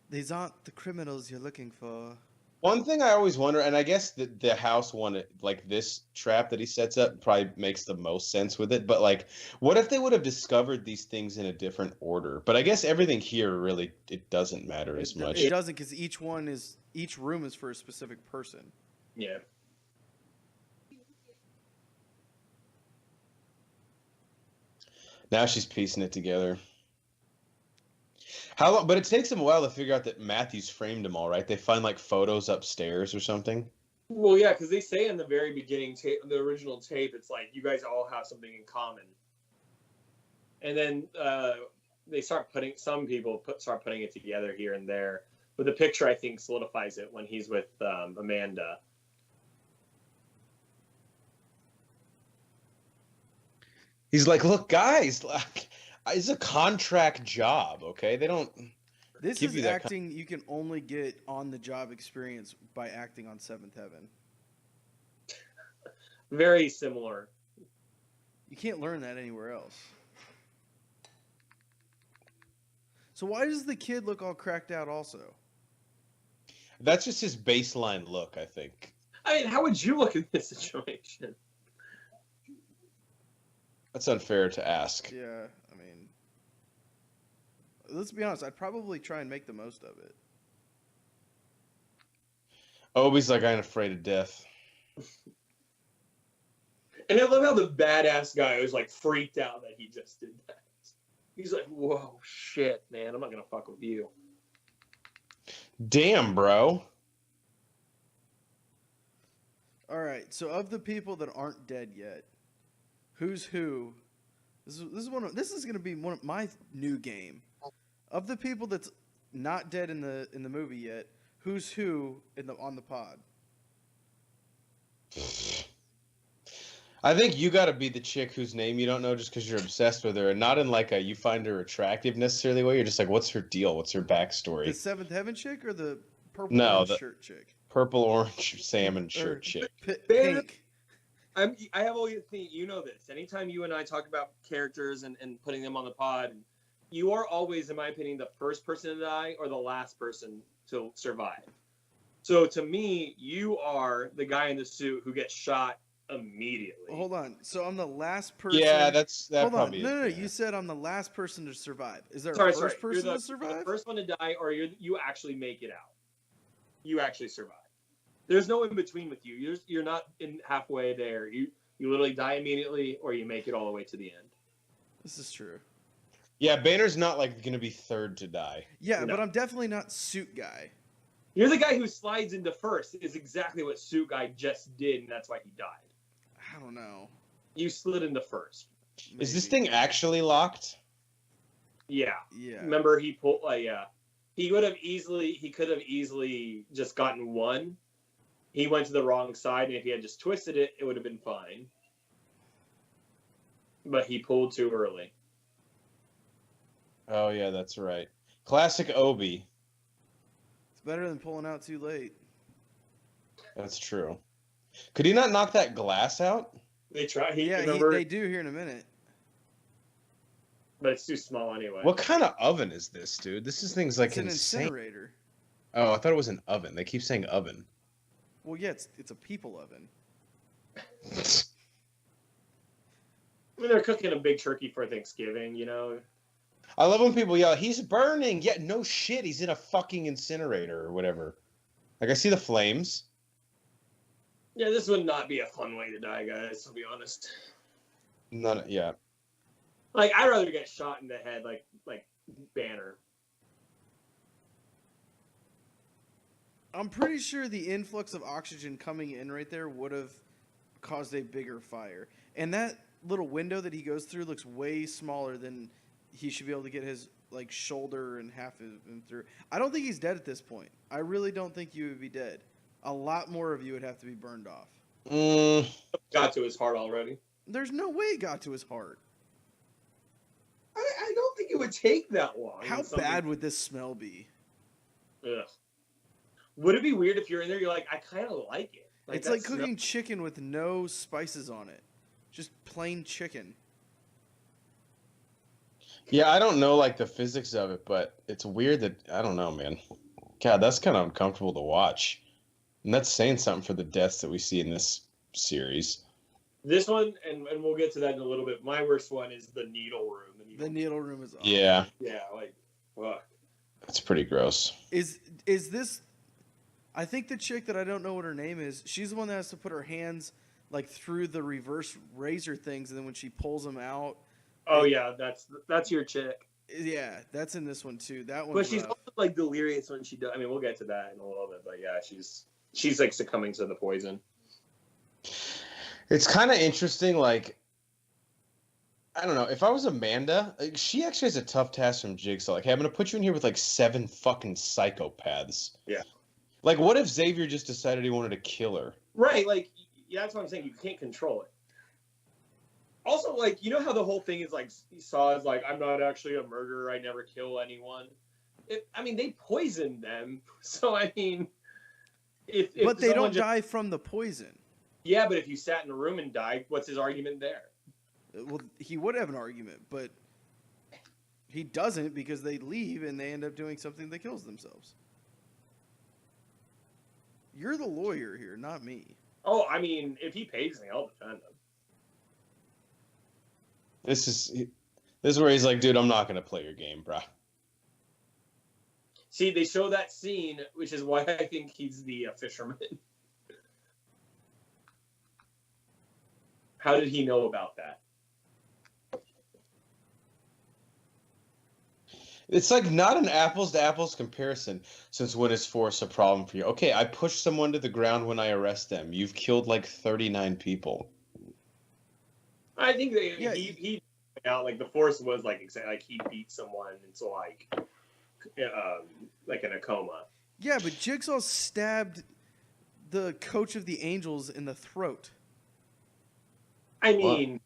These aren't the criminals you're looking for. One thing I always wonder, and I guess the house one, like this trap that he sets up, probably makes the most sense with it. But like, what if they would have discovered these things in a different order? But I guess everything here really it doesn't matter as much. It doesn't because each room is for a specific person. Yeah. Now she's piecing it together. How long? But it takes them a while to figure out that Matthews framed them all, right? They find like photos upstairs or something. Well, yeah, because they say in the very beginning, the original tape, it's like you guys all have something in common, and then they start some people start putting it together here and there. But the picture, I think, solidifies it when he's with Amanda. He's like, look, guys, like, it's a contract job, okay? They This give is you that acting you can only get on the job experience by acting on Seventh Heaven. Very similar. You can't learn that anywhere else. So why does the kid look all cracked out also? That's just his baseline look, I think. I mean, how would you look in this situation? That's unfair to ask. Yeah, I mean, let's be honest. I'd probably try and make the most of it. Obi's like, I'm afraid of death. And I love how the badass guy was like freaked out that he just did that. He's like, whoa, shit, man, I'm not gonna fuck with you. Damn, bro. All right. So of the people that aren't dead yet, who's who? This is going to be one of my new game. Of the people that's not dead in the movie yet, who's who on the pod? I think you got to be the chick whose name you don't know just because you're obsessed with her, and not in like a you find her attractive necessarily way. You're just like, what's her deal? What's her backstory? The Seventh Heaven chick or the purple No, orange shirt chick? Purple, orange, salmon shirt chick. Pink. I have always think you know this. Anytime you and I talk about characters and putting them on the pod, you are always, in my opinion, the first person to die or the last person to survive. So to me, you are the guy in the suit who gets shot immediately. Hold on. So I'm the last person. Yeah, that Hold on. probably No, is. you said I'm the last person to survive. Is there Sorry, a first person You're to survive? the first one to die, or you actually make it out. You actually survive. There's no in between with you. You're not in halfway there. You literally die immediately, or you make it all the way to the end. This is true. Yeah, Banner's not like going to be third to die. Yeah, No. but I'm definitely not suit guy. You're the guy who slides into first. Is exactly what Suit Guy just did, and that's why he died. I don't know. You slid into first. Is this Maybe. thing actually locked? Yeah. Yeah. Remember, he pulled. Yeah. He could have easily just gotten one. He went to the wrong side, and if he had just twisted it, it would have been fine. But he pulled too early. Oh, yeah, that's right. Classic Obi. It's better than pulling out too late. That's true. Could he not knock that glass out? They try. They do here in a minute. But it's too small anyway. What kind of oven is this, dude? This thing's like It's an insane. incinerator. Oh, I thought it was an oven. They keep saying oven. Well, yeah, it's a people oven. I mean, they're cooking a big turkey for Thanksgiving, you know. I love when people yell, he's burning. Yeah, no shit. He's in a fucking incinerator or whatever. Like, I see the flames. Yeah, this would not be a fun way to die, guys, to be honest. None. Yeah. Like, I'd rather get shot in the head like Banner. I'm pretty sure the influx of oxygen coming in right there would have caused a bigger fire. And that little window that he goes through looks way smaller than he should be able to get his like shoulder and half of him through. I don't think he's dead at this point. I really don't think you would be dead. A lot more of you would have to be burned off. Got to his heart already. There's no way it got to his heart. I don't think it would take that long. How bad would this smell be? Ugh. Would it be weird if you're in there, you're like, I kind of like it. It's like cooking chicken with no spices on it. Just plain chicken. Yeah, I don't know like the physics of it, but it's weird that I don't know, man. God, that's kind of uncomfortable to watch. And that's saying something for the deaths that we see in this series. This one, and we'll get to that in a little bit. My worst one is the needle room. The needle room is awful. Yeah. Yeah, like, fuck. That's pretty gross. Is this? I think the chick that I don't know what her name is. She's the one that has to put her hands like through the reverse razor things, and then when she pulls them out. Oh yeah, that's your chick. Yeah, that's in this one too. That one. But she's also like delirious when she does. I mean, we'll get to that in a little bit. But yeah, she's like succumbing to the poison. It's kind of interesting, like, I don't know, if I was Amanda, like, she actually has a tough task from Jigsaw. Like, hey, I'm going to put you in here with, like, 7 fucking psychopaths. Yeah. Like, what if Xavier just decided he wanted to kill her? Right, like, yeah, that's what I'm saying. You can't control it. Also, like, you know how the whole thing is, like, Saw is like, I'm not actually a murderer. I never kill anyone. they poisoned them. So I mean, if but they don't just, die from the poison. Yeah, but if you sat in a room and died, what's his argument there? Well, he would have an argument, but he doesn't because they leave and they end up doing something that kills themselves. You're the lawyer here, not me. Oh, I mean, if he pays me, I'll defend him. This is where he's like, dude, I'm not gonna play your game, bro. See, they show that scene, which is why I think he's the fisherman. How did he know about that? It's like not an apples to apples comparison. Since when is force a problem for you? Okay, I push someone to the ground when I arrest them. You've killed like 39 people. I think he out like the force was like he beat someone into like in a coma. Yeah, but Jigsaw stabbed the coach of the Angels in the throat. I mean,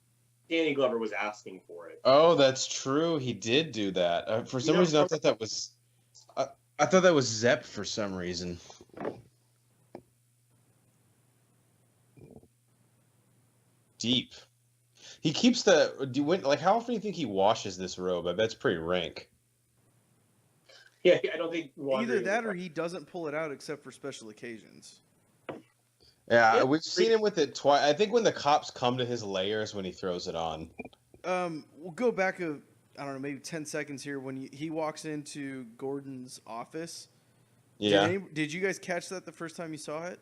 Danny Glover was asking for it. Oh, that's true. He did do that. For some reason, I thought that was. I thought that was Zepp for some reason. Deep. He keeps how often do you think he washes this robe? I bet it's pretty rank. Yeah, I don't think either that or he doesn't pull it out except for special occasions. Yeah, we've seen him with it twice. I think when the cops come to his lair is when he throws it on. We'll go back maybe 10 seconds here when he walks into Gordon's office. Yeah. Did you guys catch that the first time you saw it?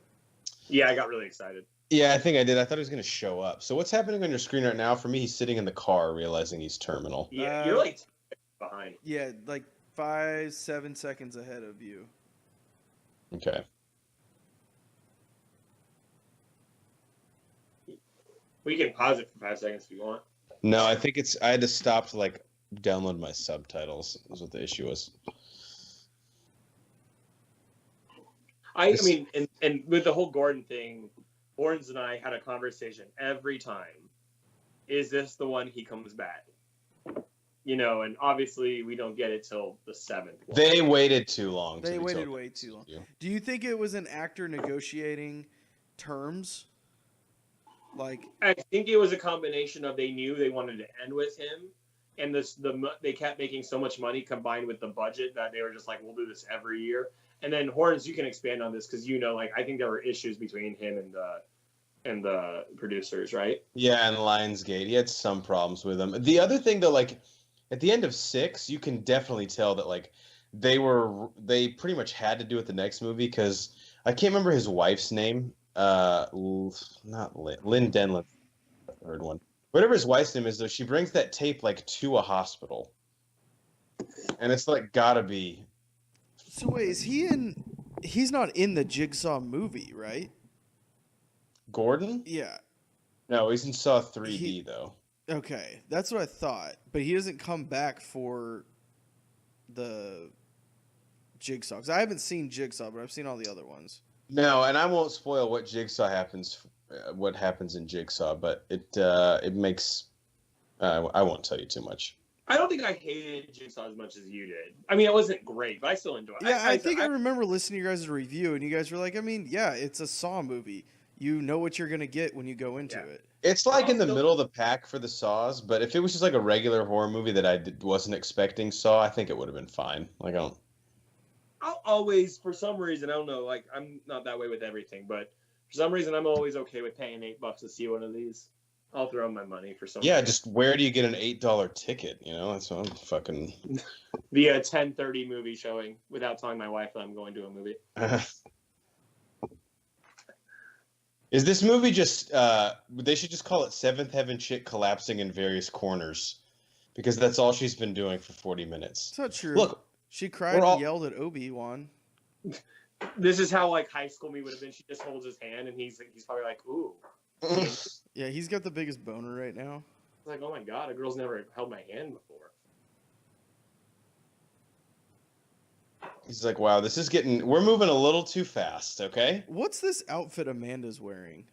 Yeah, I got really excited. Yeah, I think I did. I thought he was going to show up. So what's happening on your screen right now? For me, he's sitting in the car realizing he's terminal. Yeah, you're like behind. Yeah, like 5-7 seconds ahead of you. Okay. We can pause it for 5 seconds if you want. No, I think I had to stop to download my subtitles. Is what the issue was. I mean, and with the whole Gordon thing, Horns and I had a conversation every time. Is this the one he comes back? And obviously we don't get it till the 7th. They waited too long. They waited way too long. Do you think it was an actor negotiating terms? I think it was a combination of they knew they wanted to end with him, and they kept making so much money combined with the budget that they were just like, we'll do this every year. And then Horns, you can expand on this because I think there were issues between him and the producers, right? Yeah, and Lionsgate, he had some problems with them. The other thing though, at the end of 6, you can definitely tell that they pretty much had to do it the next movie because I can't remember his wife's name. Not Lynn Denlin, third one. Whatever his wife's name is, though, she brings that tape to a hospital, and it's gotta be. So wait, is he in? He's not in the Jigsaw movie, right? Gordon? Yeah. No, he's in Saw 3D though. Okay, that's what I thought, but he doesn't come back for the Jigsaw. Because I haven't seen Jigsaw, but I've seen all the other ones. No, and I won't spoil what what happens in Jigsaw, but it makes. I won't tell you too much. I don't think I hated Jigsaw as much as you did. I mean, it wasn't great, but I still enjoyed it. Yeah, I think I remember listening to your guys' review, and you guys were like, I mean, yeah, it's a Saw movie. You know what you're gonna get when you go into it. It's in the middle of the pack for the Saws, but if it was just a regular horror movie that I wasn't expecting Saw, I think it would have been fine. I'll always, for some reason, I don't know, I'm not that way with everything, but for some reason, I'm always okay with paying $8 to see one of these. I'll throw my money for some reason. Just where do you get an $8 ticket? That's what I'm fucking. The 10:30 movie showing without telling my wife that I'm going to a movie. Is this movie just? They should just call it Seventh Heaven Chick collapsing in various corners, because that's all she's been doing for 40 minutes. It's not true. Look, she cried and yelled at Obi-Wan. This is how high school me would have been. She just holds his hand and he's probably like, ooh. Yeah, he's got the biggest boner right now. It's like, oh my god, a girl's never held my hand before. He's like, wow, we're moving a little too fast, okay? What's this outfit Amanda's wearing?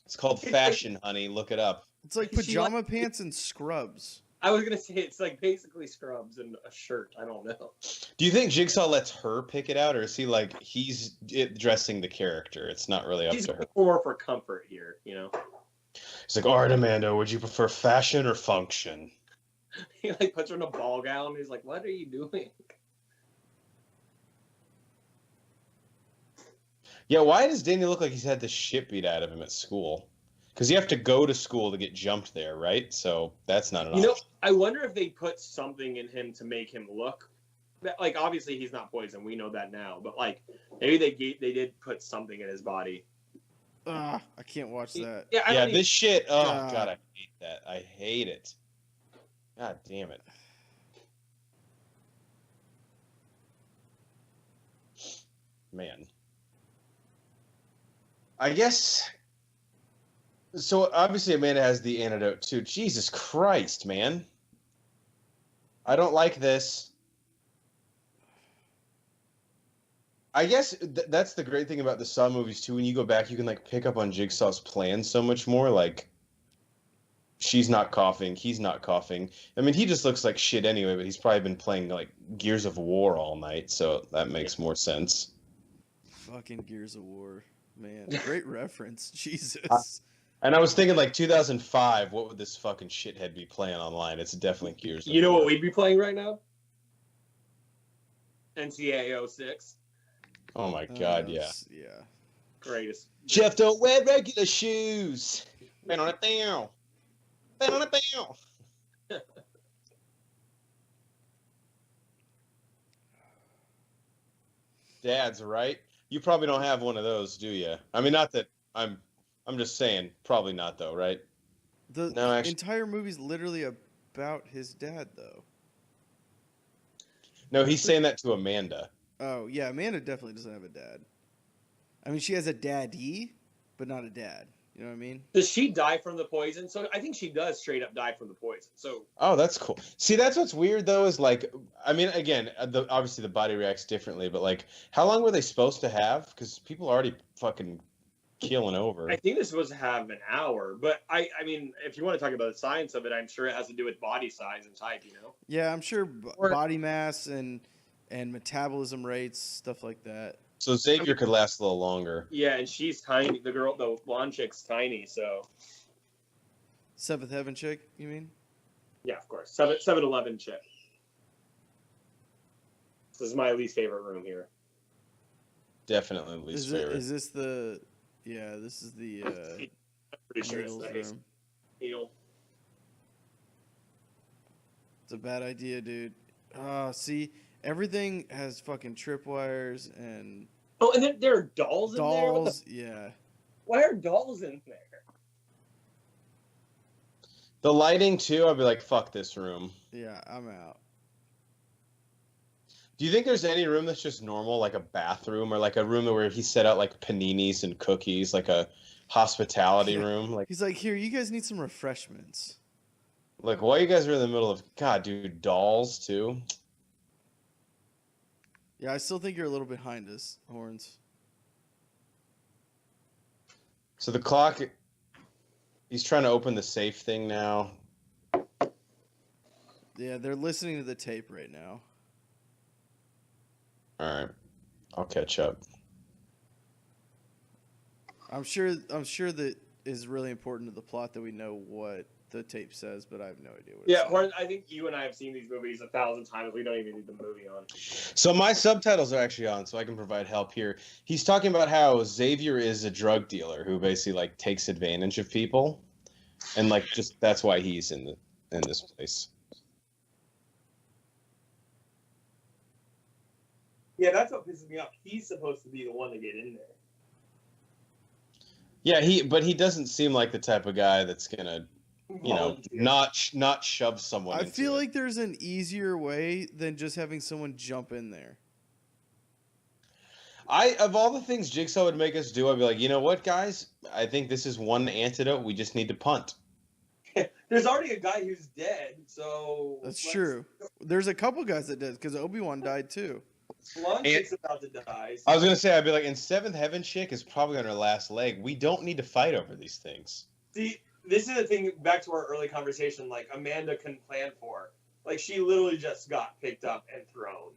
It's called fashion, honey. Look it up. It's like pajama pants and scrubs. I was gonna say it's like basically scrubs and a shirt. I don't know. Do you think Jigsaw lets her pick it out, or is he like he's dressing the character? It's not really up He's to her. more for comfort here, you know. It's like, all right, Amanda, would you prefer fashion or function? He like puts her in a ball gown. He's like, "What are you doing?" Yeah, why does Danny look like he's had the shit beat out of him at school? Because you have to go to school to get jumped there, right? So that's not an option. I wonder if they put something in him to make him look like. Obviously, he's not poison. We know that now. But like, maybe they did put something in his body. I can't watch that. Yeah, this shit. Oh God, I hate that. I hate it. God damn it. Man. I guess. So obviously Amanda has the antidote too. Jesus Christ, man. I don't like this. I guess that's the great thing about the Saw movies too. When you go back, you can like pick up on Jigsaw's plan so much more. Like, she's not coughing, he's not coughing. I mean, he just looks like shit anyway. But he's probably been playing like Gears of War all night, so that makes more sense. Fucking Gears of War, man. Great reference. Jesus. And I was thinking, like, 2005, what would this fucking shithead be playing online? It's definitely Gears of War. You know what we'd be playing right now? NCAA 06. Oh my God, yeah. Yeah. Greatest. Jeff, don't wear regular shoes. Bang on it down. Bang on it down. Dad's right. You probably don't have one of those, do you? I mean, not that I'm just saying, probably not though, right? The entire movie's literally about his dad, though. No, he's saying that to Amanda. Oh, yeah, Amanda definitely doesn't have a dad. I mean, she has a daddy, but not a dad. You know what I mean? Does she die from the poison? So I think she does straight up die from the poison. So. Oh, that's cool. See, that's what's weird though. Is like, I mean, again, obviously the body reacts differently, but like, how long were they supposed to have? Because people are already fucking keeling over. I think this was to have an hour, but I mean, if you want to talk about the science of it, I'm sure it has to do with body size and type. You know? Yeah, I'm sure body mass and metabolism rates, stuff like that. So Xavier could last a little longer. Yeah, and she's tiny. The blonde chick's tiny, so. Seventh Heaven chick, you mean? Yeah, of course. 7-Eleven chick. This is my least favorite room here. Definitely least favorite. Is this the? Yeah, this is the. Pretty sure it's needles the room. needle. It's a bad idea, dude. See, everything has fucking tripwires and. Oh, and then there are dolls in there. Dolls, yeah. Why are dolls in there? The lighting too. I'd be like, fuck this room. Yeah, I'm out. Do you think there's any room that's just normal, like a bathroom or like a room where he set out like paninis and cookies, like a hospitality room? Like, he's like, here, you guys need some refreshments. Like, why you guys are in the middle of God, dude? Dolls too. Yeah, I still think you're a little behind us, Horns. So the clock. He's trying to open the safe thing now. Yeah, they're listening to the tape right now. All right, I'll catch up. I'm sure that is really important to the plot that we know what the tape says, but I have no idea what it says. Horn, I think you and I have seen these movies 1,000 times. We don't even need the movie on. So my subtitles are actually on, so I can provide help here. He's talking about how Xavier is a drug dealer who basically like takes advantage of people, and like just that's why he's in this place. Yeah, that's what pisses me off. He's supposed to be the one to get in there. Yeah, but he doesn't seem like the type of guy that's gonna, not shove someone. I feel like there's an easier way than just having someone jump in there. Of all the things Jigsaw would make us do, I'd be like, you know what, guys? I think this is one antidote. We just need to punt. There's already a guy who's dead, so... That's true. There's a couple guys that did, because Obi-Wan died too. Blonde chick's about to die. I was going to say, I'd be like, and Seventh Heaven chick is probably on her last leg. We don't need to fight over these things. See, this is the thing. Back to our early conversation, like Amanda couldn't plan for. Like she literally just got picked up and thrown.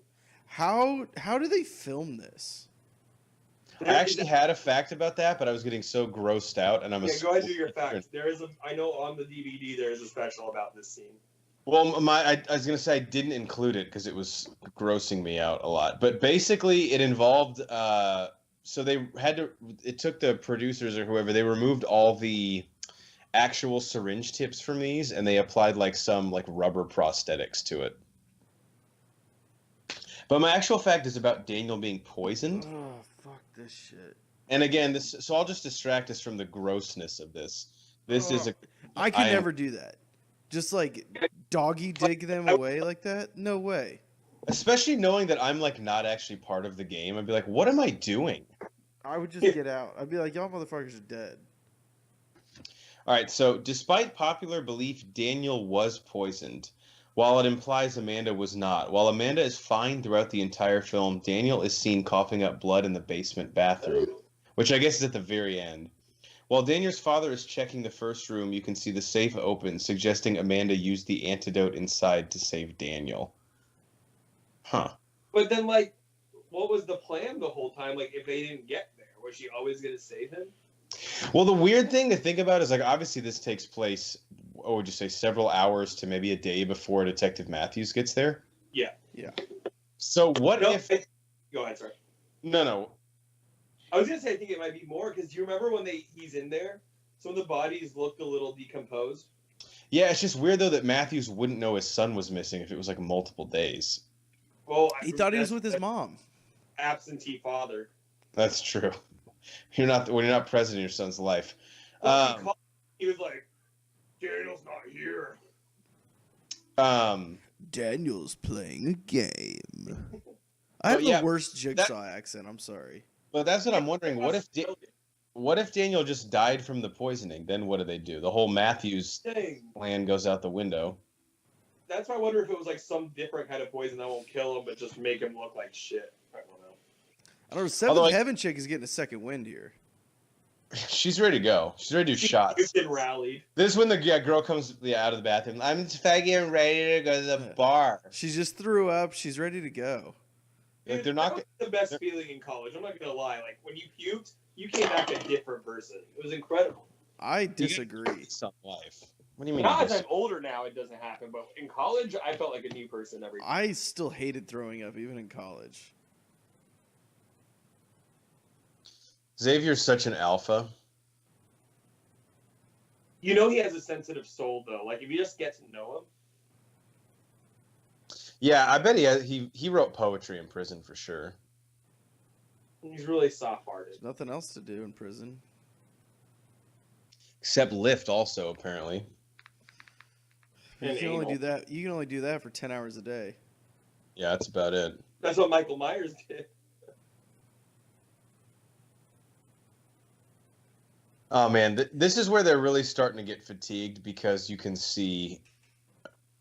How do they film this? I actually had a fact about that, but I was getting so grossed out, and I'm go ahead and do your facts. I know on the DVD there is a special about this scene. Well, I was gonna say I didn't include it because it was grossing me out a lot. But basically, it involved. So they had to. It took the producers or whoever. They removed all the actual syringe tips from these, and they applied like some like rubber prosthetics to it. But my actual fact is about Daniel being poisoned. Oh, fuck this shit. And again, so I'll just distract us from the grossness of this. This is a. I can never do that. Just like doggy dig them away like that? No way. Especially knowing that I'm like not actually part of the game. I'd be like, what am I doing? I would just get out. I'd be like, y'all motherfuckers are dead. All right, so despite popular belief, Daniel was poisoned, while it implies Amanda was not. While Amanda is fine throughout the entire film, Daniel is seen coughing up blood in the basement bathroom, which I guess is at the very end. While Daniel's father is checking the first room, you can see the safe open, suggesting Amanda used the antidote inside to save Daniel. Huh. But then, like, what was the plan the whole time? Like, if they didn't get there, was she always going to save him? Well, the weird thing to think about is, like, obviously this takes place, what would you say, several hours to maybe a day before Detective Matthews gets there? Yeah. Yeah. So what if... Go ahead, sorry. No. I was going to say, I think it might be more, because do you remember when he's in there? Some of the bodies looked a little decomposed. Yeah, it's just weird, though, that Matthews wouldn't know his son was missing if it was, like, multiple days. Well, He thought he was with his mom. Absentee father. That's true. When you're not present in your son's life. Well, he was like, Daniel's not here. Daniel's playing a game. I have the worst Jigsaw accent. I'm sorry. But that's what I'm wondering. What if Daniel just died from the poisoning? Then what do they do? The whole Matthews plan goes out the window. That's why I wonder if it was like some different kind of poison that won't kill him, but just make him look like shit. I don't know. I don't know. Seventh Heaven chick is getting a second wind here. She's ready to go. She's ready to do shots. She's been rallied. This is when the girl comes out of the bathroom. I'm fucking ready to go to the bar. She just threw up. She's ready to go. Like, Dude, that was the best feeling in college. I'm not gonna lie. Like when you puked, you came back a different person. It was incredible. I disagree. Some life. What do you mean? Now as I'm older now, it doesn't happen. But in college, I felt like a new person every time. I still hated throwing up, even in college. Xavier's such an alpha. You know he has a sensitive soul, though. Like if you just get to know him. Yeah, I bet he wrote poetry in prison for sure. He's really soft-hearted. There's nothing else to do in prison. Except lift, also apparently. You can only do that. You can only do that for 10 hours a day. Yeah, that's about it. That's what Michael Myers did. Oh man, this is where they're really starting to get fatigued because you can see,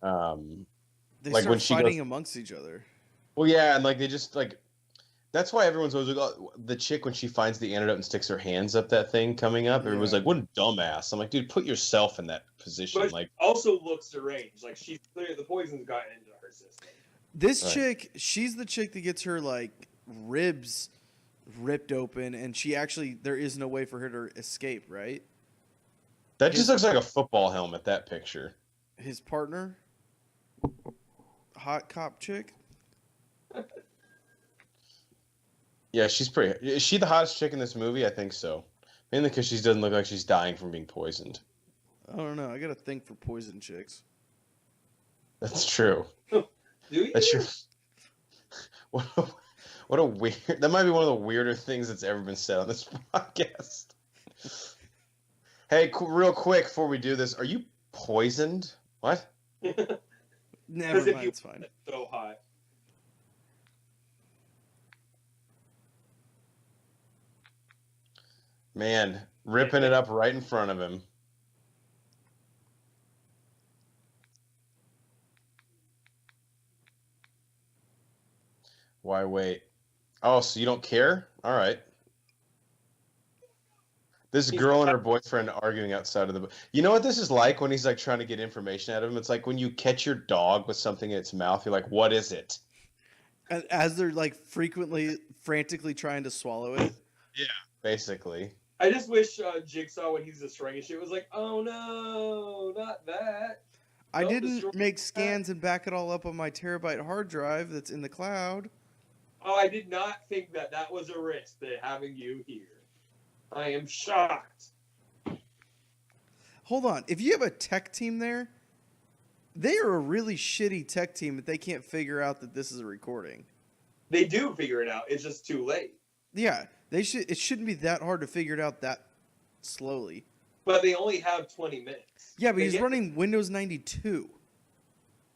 They like start when she fighting goes, amongst each other. well, yeah, and like they just like, that's why everyone's always like, oh, the chick when she finds the antidote and sticks her hands up that thing coming up, everyone's like, what a dumbass. I'm like, dude, put yourself in that position. But like, she also looks deranged. Like she's clearly the poison's gotten into her system. This chick, she's the chick that gets her like ribs ripped open, and she actually there is no way for her to escape. Right? that just looks like a football helmet. That picture. His partner, hot cop chick. Yeah, she's pretty. Is she the hottest chick in this movie? I think so. Mainly because she doesn't look like she's dying from being poisoned. I don't know. I got a thing for poison chicks. That's true. Do you? That's true. What a weird. That might be one of the weirder things that's ever been said on this podcast. Hey, real quick before we do this, are you poisoned? What? Never mind. It's fine. So hot. Man, ripping it up right in front of him. Why wait? Oh, so you don't care? All right. This girl and her boyfriend arguing outside of the. You know what this is like when he's like trying to get information out of him? It's like when you catch your dog with something in its mouth. You're like, what is it? As they're like frantically trying to swallow it. Yeah, basically. I just wish Jigsaw, when he's destroying his shit, was like, oh no, not that. I Don't didn't destroy make that. scans and back it all up on my terabyte hard drive that's in the cloud. Oh, I did not think that that was a risk, that having you here. I am shocked. Hold on. If you have a tech team there, they are a really shitty tech team if they can't figure out that this is a recording. They do figure it out. It's just too late. Yeah, they should. It shouldn't be that hard to figure it out that slowly. But they only have 20 minutes. Yeah, but They he's get- running Windows 92.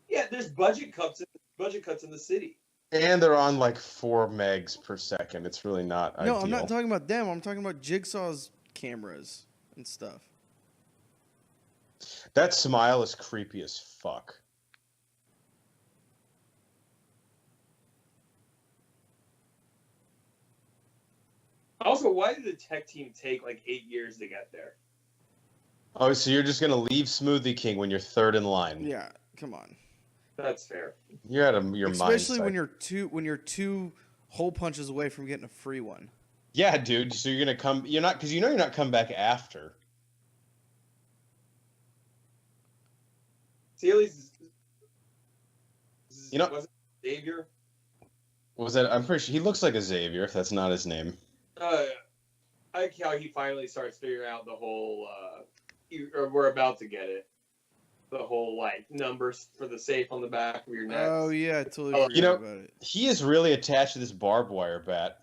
Yeah, there's budget cuts in the city. And they're on like 4 megs per second. It's really not No, ideal. I'm not talking about them. I'm talking about Jigsaw's cameras and stuff. That smile is creepy as fuck. Also, why did the tech team take like 8 years to get there? Oh, so you're just gonna leave Smoothie King when you're third in line? Yeah, come on. That's fair. You're out of your mind. Especially when you're two hole punches away from getting a free one. Yeah, dude. So you're gonna come. You're not because you know you're not coming back after. See, at least, You know- was it Xavier? Was that? I'm pretty sure he looks like a Xavier. If that's not his name. I like how he finally starts figuring out the whole. Or we're about to get it. The whole like numbers for the safe on the back of your neck. Oh yeah, I totally Oh, forgot you know- about it. He is really attached to this barbed wire bat.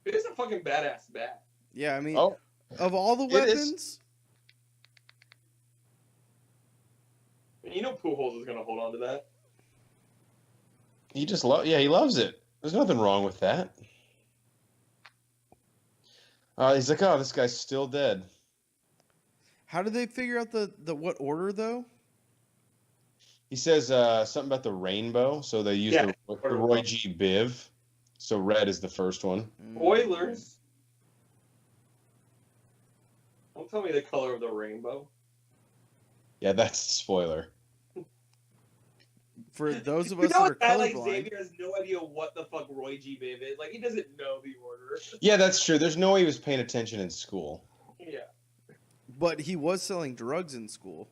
It is a fucking badass bat. Yeah, I mean, Oh, of all the It is. weapons, And you know Pujols is gonna hold on to that. he just Yeah, he loves it. There's nothing wrong with that. He's like, oh, this guy's still dead. how did they figure out the what order though? He says something about the rainbow, so they use Yeah. the Roy G. Biv. So red is the first one. Oilers. Don't tell me the color of the rainbow. Yeah, that's the spoiler. For those of You us know that are what? Guy like colorblind, Xavier has no idea what the fuck Roy G. Biv is. Like he doesn't know the order. Yeah, that's true. There's no way he was paying attention in school. Yeah. but he was selling drugs in school.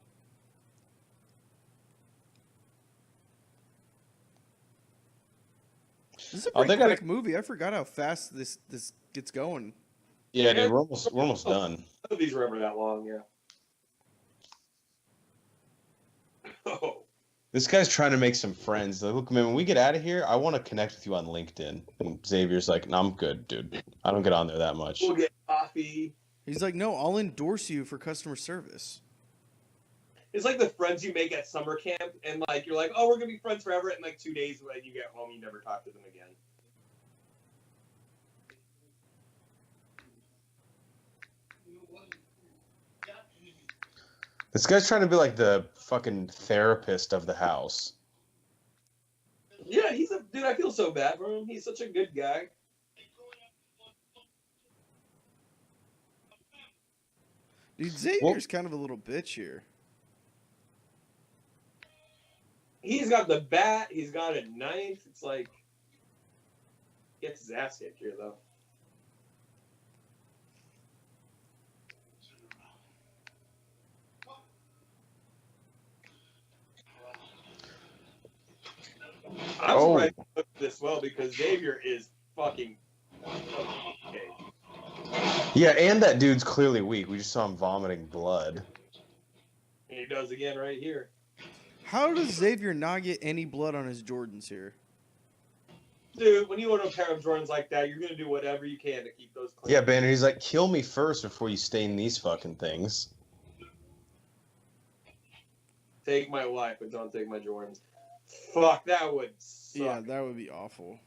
This is a Oh, pretty they gotta- quick movie. I forgot how fast this gets going. Yeah, dude, we're almost done. None of these were ever that long. Yeah. Oh. This guy's trying to make some friends. Like, look, man, when we get out of here, I want to connect with you on LinkedIn. And Xavier's like, no, I'm good, dude. I don't get on there that much. We'll get coffee. He's like, no, I'll endorse you for customer service. It's like the friends you make at summer camp, and like you're like, oh, we're gonna be friends forever. And like 2 days when you get home, you never talk to them again. This guy's trying to be like the fucking therapist of the house. Yeah, he's a dude. I feel so bad for him. He's such a good guy. Dude, Xavier's kind of a little bitch here. He's got the bat. He's got a knife. It's like gets his ass kicked here though. I'm Oh. surprised he looked this well because Xavier is fucking okay. Yeah, and that dude's clearly weak. We just saw him vomiting blood. And he does again right here. How does Xavier not get any blood on his Jordans here? Dude, when you own a pair of Jordans like that, you're gonna do whatever you can to keep those clean. Yeah, Banner, he's like, kill me first before you stain these fucking things. Take my wife, but don't take my Jordans. Fuck, that would suck. Yeah, that would be awful.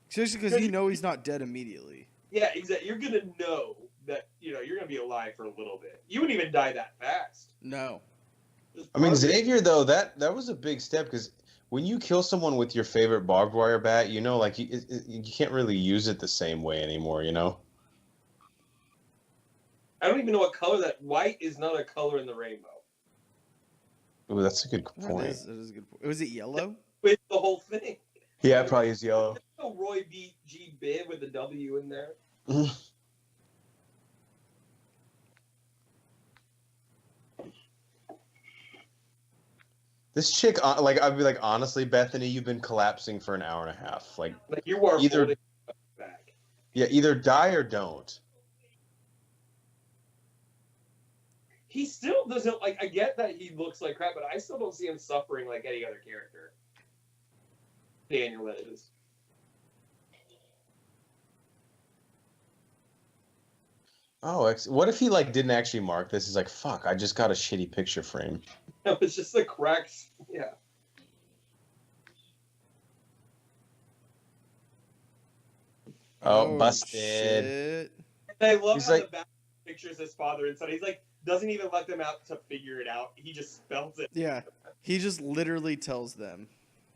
Especially because you know he's not dead immediately. Yeah, exactly. You're gonna know that you're gonna be alive for a little bit. You wouldn't even die that fast. No. Just I mean, perfect. Xavier, though, that was a big step because when you kill someone with your favorite barbed wire bat, like you can't really use it the same way anymore, you know? I don't even know what color that white is. Not a color in the rainbow. Ooh, that's a good That point. is a good point. Was it yellow? With the whole thing. Yeah, it probably is yellow. No Roy B. G. Biv with the W in there. This chick, like, I'd be like, honestly, Bethany, you've been collapsing for an hour and a half. Like you are either holding back. Yeah, either die or don't. He still doesn't like. I get that he looks like crap, but I still don't see him suffering like any other character. Daniel, that is. Oh, what if he like didn't actually mark this? He's like, fuck, I just got a shitty picture frame. No, it's just the cracks. Yeah. Oh, busted. Shit. And I love He's how like- the back pictures his father and son. He's like, doesn't even let them out to figure it out. He just spells it. Yeah, he just literally tells them.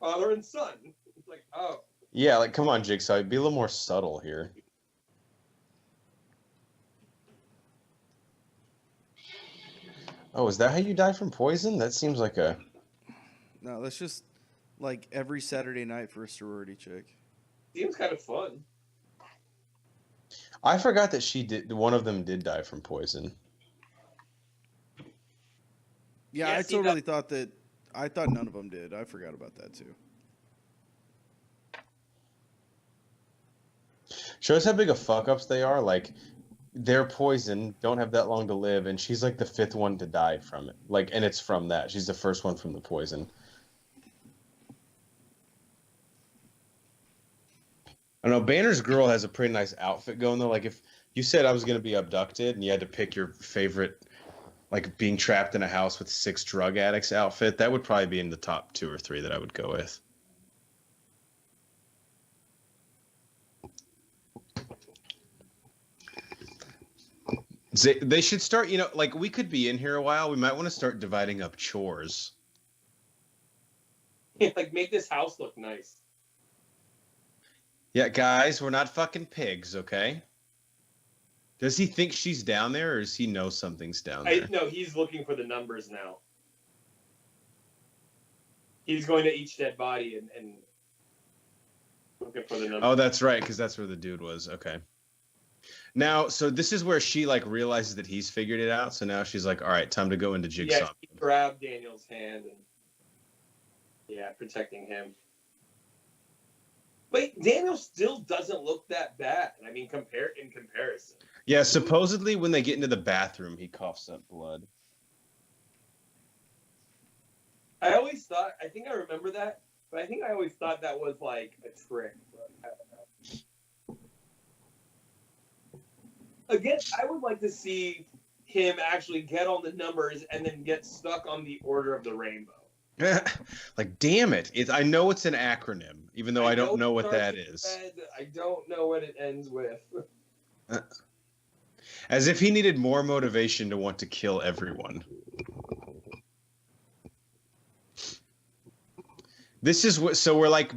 Father and son. It's like, oh. Yeah, like, come on, Jigsaw, be a little more subtle here. Oh, is that how you die from poison? That seems like a... No, that's just like every Saturday night for a sorority chick. Seems kind of fun. I forgot that one of them did die from poison. Yeah, Yes, I he totally thought that. I thought none of them did. I forgot about that too. Shows how big of fuck-ups they are. Like, they're poison, don't have that long to live, and she's like the fifth one to die from it. Like, and it's from that. She's the first one from the poison. I don't know, Banner's girl has a pretty nice outfit going though. Like, if you said I was going to be abducted and you had to pick your favorite, like, being trapped in a house with 6 drug addicts outfit, that would probably be in the top 2 or 3 that I would go with. They should start, you know, like, we could be in here a while. We might want to start dividing up chores. Like, make this house look nice. Yeah, guys, we're not fucking pigs, okay? Does he think she's down there, or does he know something's down there? No, he's looking for the numbers now. He's going to each dead body and looking for the numbers. Oh, that's right, because that's where the dude was. Okay. Now, so this is where she, like, realizes that he's figured it out. So now she's like, all right, time to go into Jigsaw. Yeah, he grabbed Daniel's hand and, yeah, protecting him. But Daniel still doesn't look that bad. I mean, in comparison. Yeah, supposedly when they get into the bathroom, he coughs up blood. I always thought, I think I remember that, but I think I always thought that was like a trick. But I don't know. Again, I would like to see him actually get on the numbers and then get stuck on the Order of the Rainbow. Like, damn it. I know it's an acronym, even though I don't know what that starts is. with Z, I don't know what it ends with. As if he needed more motivation to want to kill everyone. This is what, so we're like,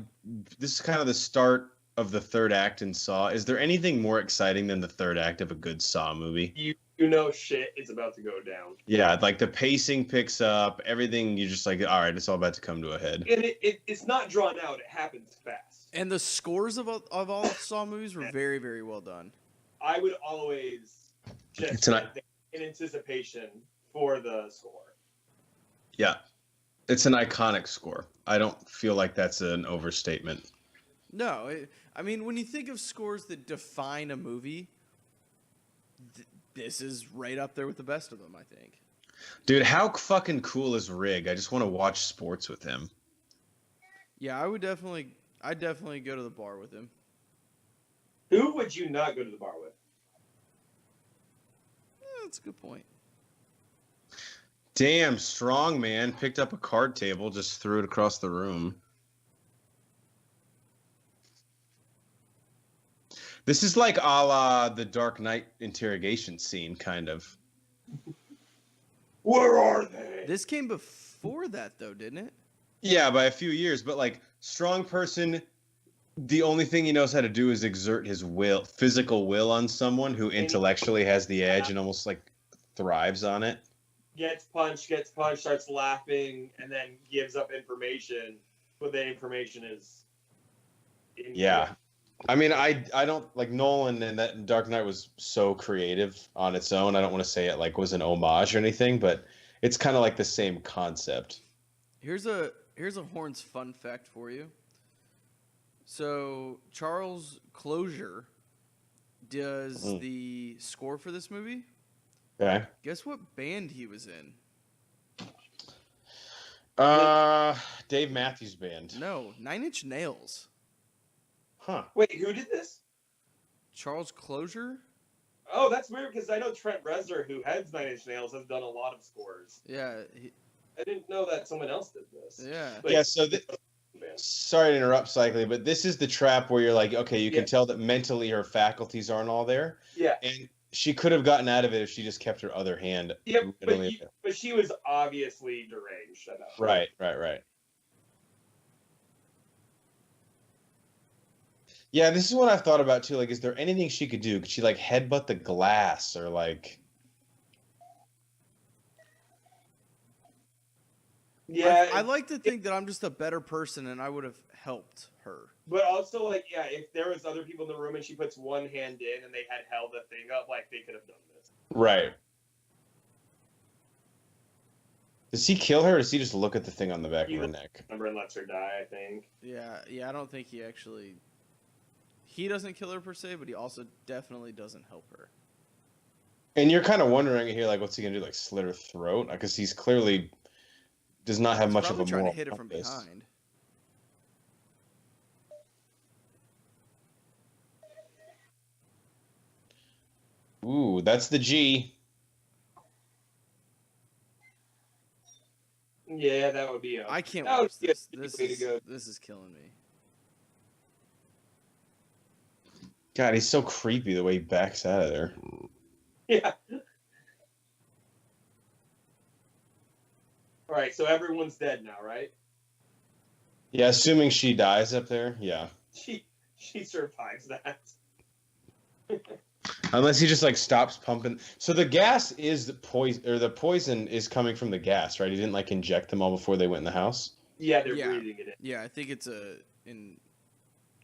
this is kind of the start of the third act in Saw. Is there anything more exciting than the third act of a good Saw movie? You know shit is about to go down. Yeah, like the pacing picks up, everything, you're just like, all right, it's all about to come to a head. And it's not drawn out, it happens fast. And the scores of all Saw movies were very, very well done. I would always just It's an- sit in anticipation for the score. Yeah, it's an iconic score. I don't feel like that's an overstatement. No, I mean, when you think of scores that define a movie, this is right up there with the best of them, I think. Dude, how fucking cool is Rig? I just want to watch sports with him. Yeah, I'd definitely go to the bar with him. Who would you not go to the bar with? That's a good point. Damn, strong man. Picked up a card table, just threw it across the room. This is like a la the Dark Knight interrogation scene, kind of. Where are they? This came before that, though, didn't it? Yeah, by a few years, but like strong person the only thing he knows how to do is exert his physical will on someone who intellectually has the edge and almost like thrives on it. Gets punched, starts laughing, and then gives up information, but the information is incorrect. Yeah. I mean, I don't like Nolan, and that Dark Knight was so creative on its own. I don't want to say it like was an homage or anything, but it's kind of like the same concept. Here's a Horns fun fact for you. So Charles Closure does the score for this movie. Okay. Guess what band he was in? Dave Matthews Band. No, 9 Inch Nails. Huh. Wait, who did this? Charles Closure? Oh, that's weird because I know Trent Reznor, who heads 9 Inch Nails, has done a lot of scores. Yeah. I didn't know that someone else did this. Yeah. Like, Yeah, so sorry to interrupt, Cycling, but this is the trap where you're like, okay, you can tell that mentally her faculties aren't all there. Yeah. And she could have gotten out of it if she just kept her other hand. Yeah, but she was obviously deranged at that point. Right. Yeah, this is what I've thought about too. Like, is there anything she could do? Could she like headbutt the glass or like? Yeah, I like to think that I'm just a better person and I would have helped her. But also, like, yeah, if there was other people in the room and she puts one hand in and they had held the thing up, like, they could have done this. Right. Does he kill her, or does he just look at the thing on the back of her neck? Remember, and lets her die, I think. Yeah, I don't think he actually... He doesn't kill her per se, but he also definitely doesn't help her. And you're kind of wondering here, like, what's he going to do, like, slit her throat? Because he's clearly does not have much of a moral trying to hit her from compass. behind. Ooh, that's the G. Yeah, that would be. I can't that watch would be this. a This is killing me. God, he's so creepy the way he backs out of there. Yeah. All right, so everyone's dead now, right? Yeah, assuming she dies up there, yeah. She survives that. Unless he just like stops pumping. So the gas is the poison, or the poison is coming from the gas, right? He didn't like inject them all before they went in the house. Yeah, they're breathing it in. Yeah, I think it's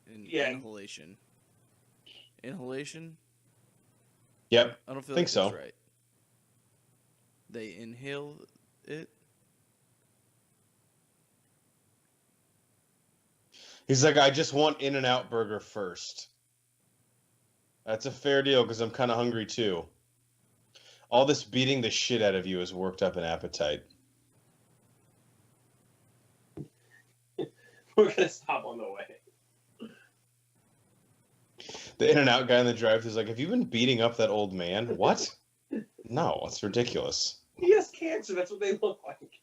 inhalation. Inhalation? Yep. I don't feel think like so. That's right. They inhale it. He's like, I just want In-N-Out Burger first. That's a fair deal because I'm kind of hungry too. All this beating the shit out of you has worked up an appetite. We're gonna stop on the way. The In-N-Out guy in the drive-thru is like, have you been beating up that old man? What? No, it's ridiculous. He has cancer. That's what they look like.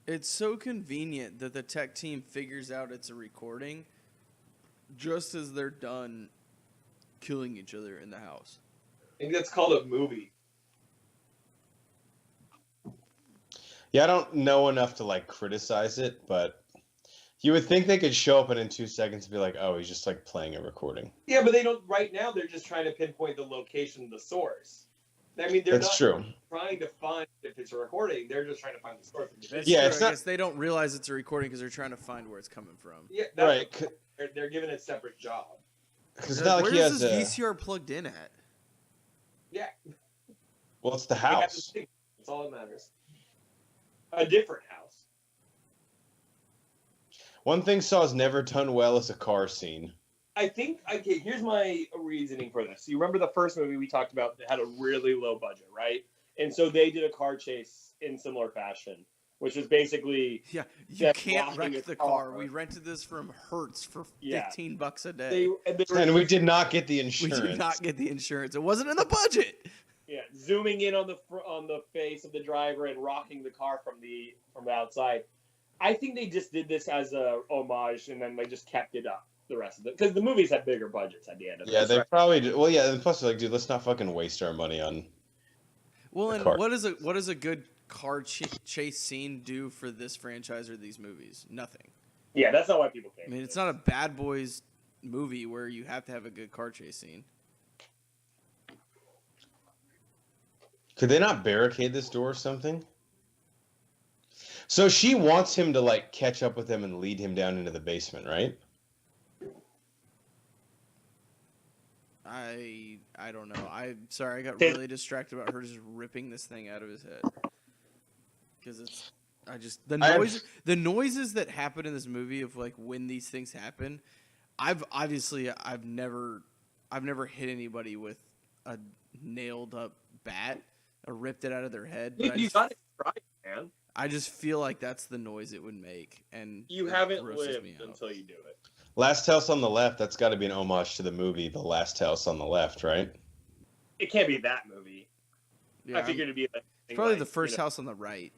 It's so convenient that the tech team figures out it's a recording just as they're done killing each other in the house. I think that's called a movie. Yeah, I don't know enough to like criticize it, but you would think they could show up and in 2 seconds be like, oh, he's just like playing a recording. Yeah, but they don't. Right now, they're just trying to pinpoint the location of the source. I mean, they're That's not true. trying to find if it's a recording. They're just trying to find the source. That's Yeah, true. it's I not- guess they don't realize it's a recording because they're trying to find where it's coming from. Yeah, Right. They're given a separate job. Because it's not like Where he is has this a... VCR plugged in at? Yeah. Well, it's the They have house. to think. That's all that matters. A different house. One thing Saw's never done well is a car scene. I think, okay, here's my reasoning for this. You remember the first movie we talked about that had a really low budget, right? And so they did a car chase in similar fashion, which was basically... Yeah, you them can't blocking wreck a the car. We rented this from Hertz for $15 a day. And we did not get the We insurance. did not get the insurance. It wasn't in the budget. Yeah, zooming in on the face of the driver and rocking the car from the outside. I think they just did this as a homage, and then they just kept it up the rest of it because the movies had bigger budgets at the end of it. Yeah, they probably did. Well, yeah, and plus they're like, dude, let's not fucking waste our money on. Well, and car. what does a good car chase scene do for this franchise or these movies? Nothing. Yeah, that's not why people I came. mean, it's not a Bad Boys movie where you have to have a good car chase scene. Could they not barricade this door or something? So she wants him to like catch up with him and lead him down into the basement, right? I don't know. I'm sorry, I got really distracted about her just ripping this thing out of his head. Because it's the noises that happen in this movie of like when these things happen. I've never hit anybody with a nailed up bat or ripped it out of their head. But You got to try, man. I just feel like that's the noise it would make, and You haven't lived until you do it. Last House on the Left, that's got to be an homage to the movie The Last House on the Left, right? It can't be that movie. Yeah, I figured it'd be probably like, the first house on the right.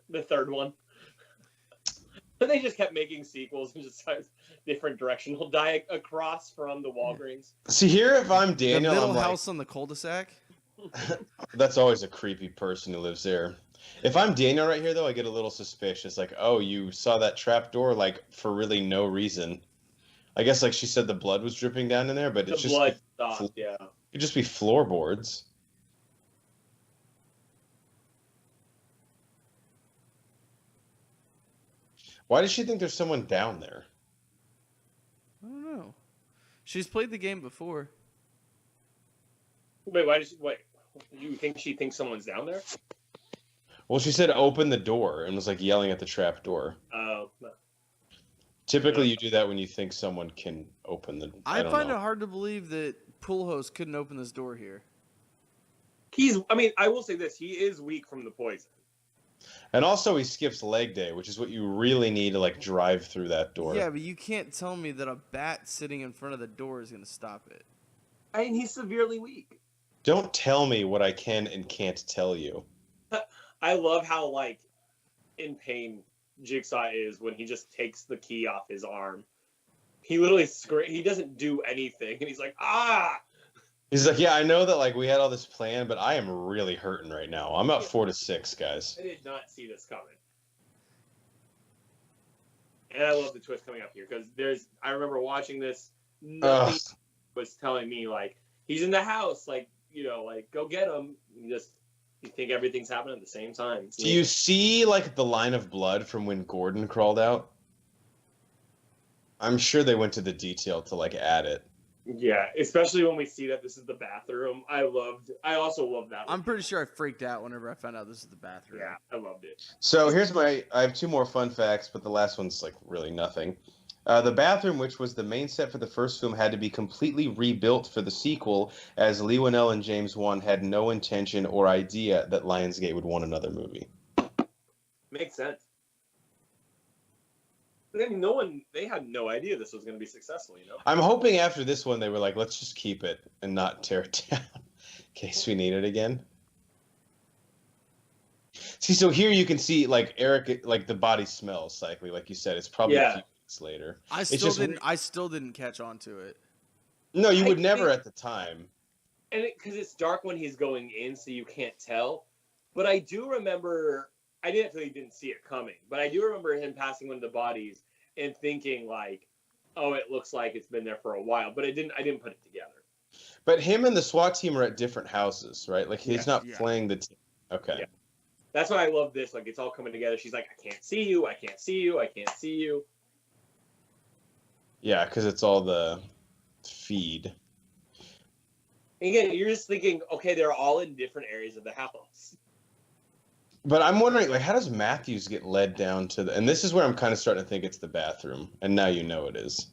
The third one. But they just kept making sequels and just different directional across from the Walgreens. See, here if I'm Daniel, the middle I'm house on the cul-de-sac. that's always a creepy person who lives there. If I'm Daniel right here, though, I get a little suspicious. Like, oh, you saw that trap door, like, for really no reason. I guess, like she said, the blood was dripping down in there, but it's just... The blood stopped, yeah. It'd just be floorboards. Why does she think there's someone down there? I don't know. She's played the game before. Wait, why did she... Wait, you think she thinks someone's down there? Well, she said open the door and was, like, yelling at the trap door. Oh, Typically, you do that when you think someone can open the... I find it hard to believe that Pool Host couldn't open this door here. I will say this. He is weak from the poison. And also, he skips leg day, which is what you really need to, like, drive through that door. Yeah, but you can't tell me that a bat sitting in front of the door is going to stop it. I mean, he's severely weak. Don't tell me what I can and can't tell you. I love how, like, in pain Jigsaw is when he just takes the key off his arm. He literally he doesn't do anything, and he's like, ah! He's like, yeah, I know that, like, we had all this planned, but I am really hurting right now. I'm up 4-6, guys. I did not see this coming. And I love the twist coming up here, because I remember watching this, nothing was telling me, like, he's in the house, like, like, go get him. You think everything's happening at the same time. Do you see, like, the line of blood from when Gordon crawled out? I'm sure they went to the detail to, like, add it. Yeah, especially when we see that this is the bathroom. I also love that one. I'm pretty sure I freaked out whenever I found out this is the bathroom. Yeah, I loved it. So I have 2 more fun facts, but the last one's, like, really nothing. The bathroom, which was the main set for the first film, had to be completely rebuilt for the sequel, as Lee Winnell and James Wan had no intention or idea that Lionsgate would want another movie. Makes sense. I mean, they had no idea this was going to be successful, I'm hoping after this one they were like, let's just keep it and not tear it down in case we need it again. See, so here you can see, like, Eric, like, the body smells cyclically, like you said. It's probably a few weeks later. I still didn't catch on to it. No, you would never at the time. And because it's dark when he's going in, so you can't tell. But I do remember, I definitely didn't see it coming, but I do remember him passing one of the bodies and thinking, like, oh, it looks like it's been there for a while. But I didn't put it together. But him and the SWAT team are at different houses, right? Like, he's not playing the team. Okay. Yeah. That's why I love this. Like, it's all coming together. She's like, I can't see you. I can't see you. I can't see you. Yeah, because it's all the feed. And again, you're just thinking, okay, they're all in different areas of the house. But I'm wondering, like, how does Matthews get led down to the... And this is where I'm kind of starting to think it's the bathroom. And now you know it is.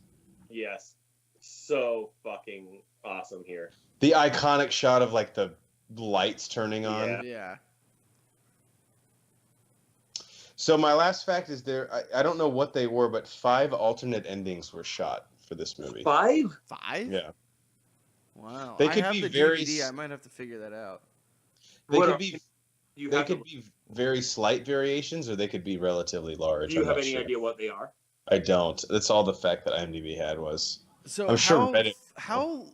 Yes. So fucking awesome here. The iconic shot of, like, the lights turning on. Yeah. So my last fact is I don't know what they were, but 5 alternate endings were shot for this movie. 5? 5? Yeah. Wow. They could I have be the very... DVD. I might have to figure that out. They could be very slight variations, or they could be relatively large. Do you have any idea what they are? I don't. That's all the fact that IMDb had was. So I'm sure Reddit. How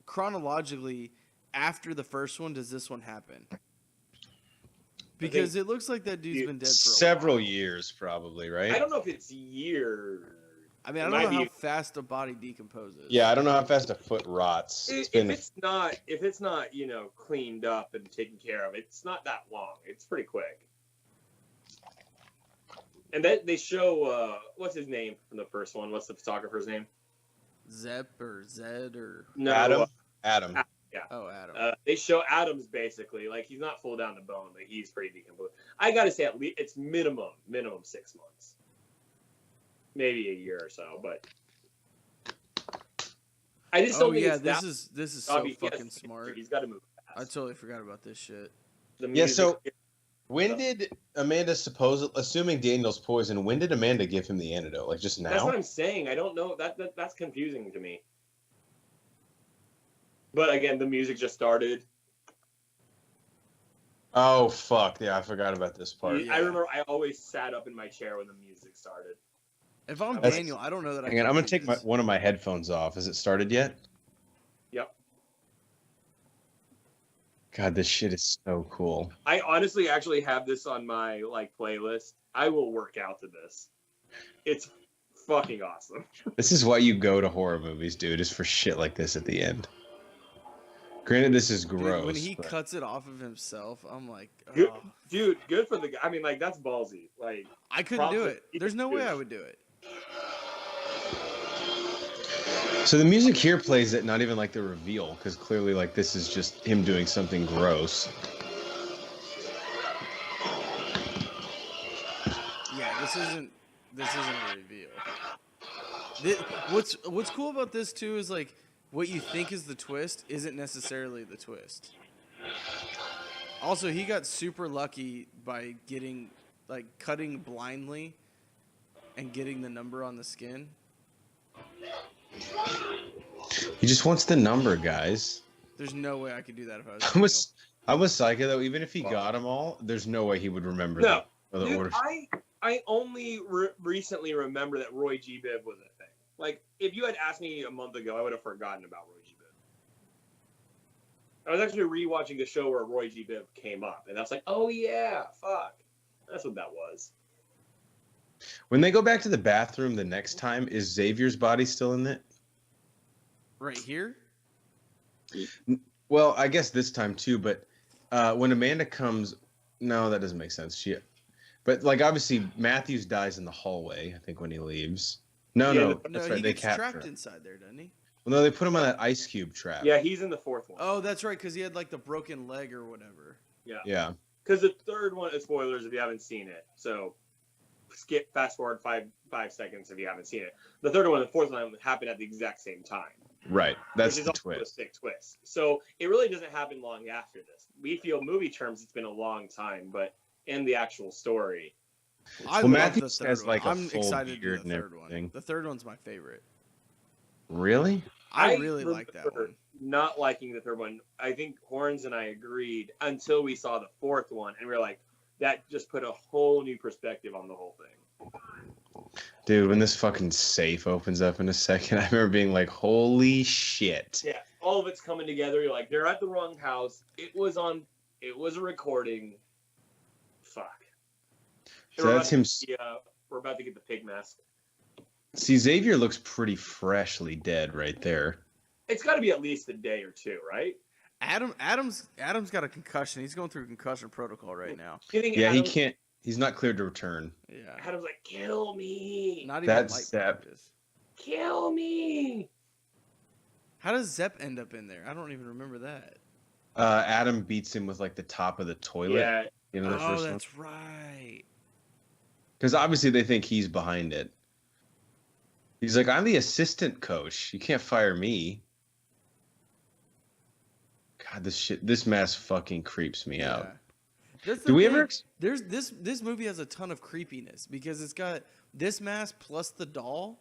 chronologically after the first one does this one happen? Because it looks like that dude's been dead for several a while. years, probably, right? I don't know if it's years. I mean, I don't know how fast a body decomposes. Yeah, I don't know how fast a foot rots. If it's not, you know, cleaned up and taken care of, it's not that long. It's pretty quick. And then they show what's his name from the first one? What's the photographer's name? Zep or Zed or No, Adam. Yeah. Oh, Adam. They show Adam's basically like he's not full down the bone, but he's pretty decomposed. I gotta say, at least it's minimum 6 months, maybe a year or so. But I just don't think it's this that is so fucking smart. He's got to move fast. I totally forgot about this shit. Yeah, so when did Amanda assuming Daniel's poison, when did Amanda give him the antidote? Like just now? That's what I'm saying. I don't know. That's confusing to me. But again, the music just started. Oh fuck! Yeah, I forgot about this part. I remember I always sat up in my chair when the music started. If I'm Daniel, I don't know that I Hang on, I'm gonna take one of my headphones off. Has it started yet? Yep. God, this shit is so cool. I honestly actually have this on my playlist. I will work out to this. It's fucking awesome. This is why you go to horror movies, dude, is for shit like this at the end. Granted, this is gross. Dude, when he cuts it off of himself, I'm like, good for the guy. I mean, that's ballsy. Like, I couldn't do it. There's no way I would do it. So the music here plays it, not even like the reveal, because clearly, like, this is just him doing something gross. Yeah, this isn't a reveal. What's cool about this too is like what you think is the twist isn't necessarily the twist. Also, he got super lucky by getting cutting blindly and getting the number on the skin. He just wants the number, guys. There's no way I could do that if I was. I was psycho though. Even if he got them all, there's no way he would remember the other orders. I only recently remember that Roy G. Biv was a thing. Like, if you had asked me a month ago, I would have forgotten about Roy G. Biv. I was actually rewatching the show where Roy G. Biv came up, and I was like, oh yeah, fuck. That's what that was. When they go back to the bathroom the next time, is Xavier's body still in it? Right here? Well, I guess this time too, but when Amanda comes, no, that doesn't make sense. But like obviously Matthews dies in the hallway, I think, when he leaves. No, that's right. He they gets capture trapped him. inside there, doesn't he? Well, no, they put him on that ice cube trap. Yeah, he's in the fourth one. Oh, that's right, because he had like the broken leg or whatever. Yeah. Because the third one is spoilers if you haven't seen it. So fast forward five seconds if you haven't seen it. The third one and the fourth one happened at the exact same time. Right. That's which is the also twist. A sick twist. So it really doesn't happen long after this. We feel movie terms it's been a long time, but in the actual story. I well, love Matthews the third has like one. a I'm full excited beard to do the and third everything. one. The third one's my favorite. Really? I really like that one. Not liking the third one. I think Horns and I agreed until we saw the fourth one, and we were like, that just put a whole new perspective on the whole thing. Dude, when this fucking safe opens up in a second, I remember being like, holy shit. Yeah, all of it's coming together. You're like, they're at the wrong house. It was a recording. Fuck. So that's him. We're about to get the pig mask. See, Xavier looks pretty freshly dead right there. It's got to be at least a day or two, right? Adam's got a concussion. He's going through concussion protocol right now. Yeah, he can't. He's not cleared to return. Yeah. Adam's like, kill me. Not even That's light Zep. Kill me. How does Zep end up in there? I don't even remember that. Adam beats him with like the top of the toilet. Yeah. You know, the first one. That's right. Because obviously they think he's behind it. He's like, I'm the assistant coach. You can't fire me. God, this mask fucking creeps me out. Do we ever? There's this movie has a ton of creepiness because it's got this mask plus the doll.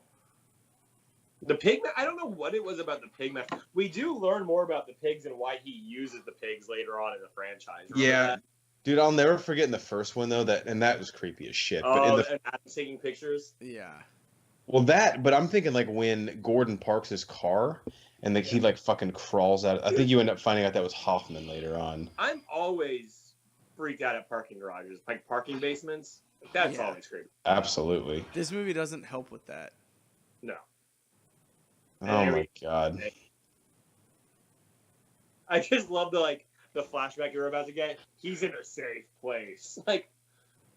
The pig. I don't know what it was about the pig mask. We do learn more about the pigs and why he uses the pigs later on in the franchise. Yeah, that? Dude, I'll never forget in the first one though that was creepy as shit. Oh, but and Adam's taking pictures. Yeah. Well, but I'm thinking like when Gordon parks his car and like he like fucking crawls out. I think you end up finding out that was Hoffman later on. I'm always freaked out at parking garages, like parking basements. That's always creepy. Absolutely. This movie doesn't help with that. No. Oh my god. I just love the flashback you're about to get. He's in a safe place. Like,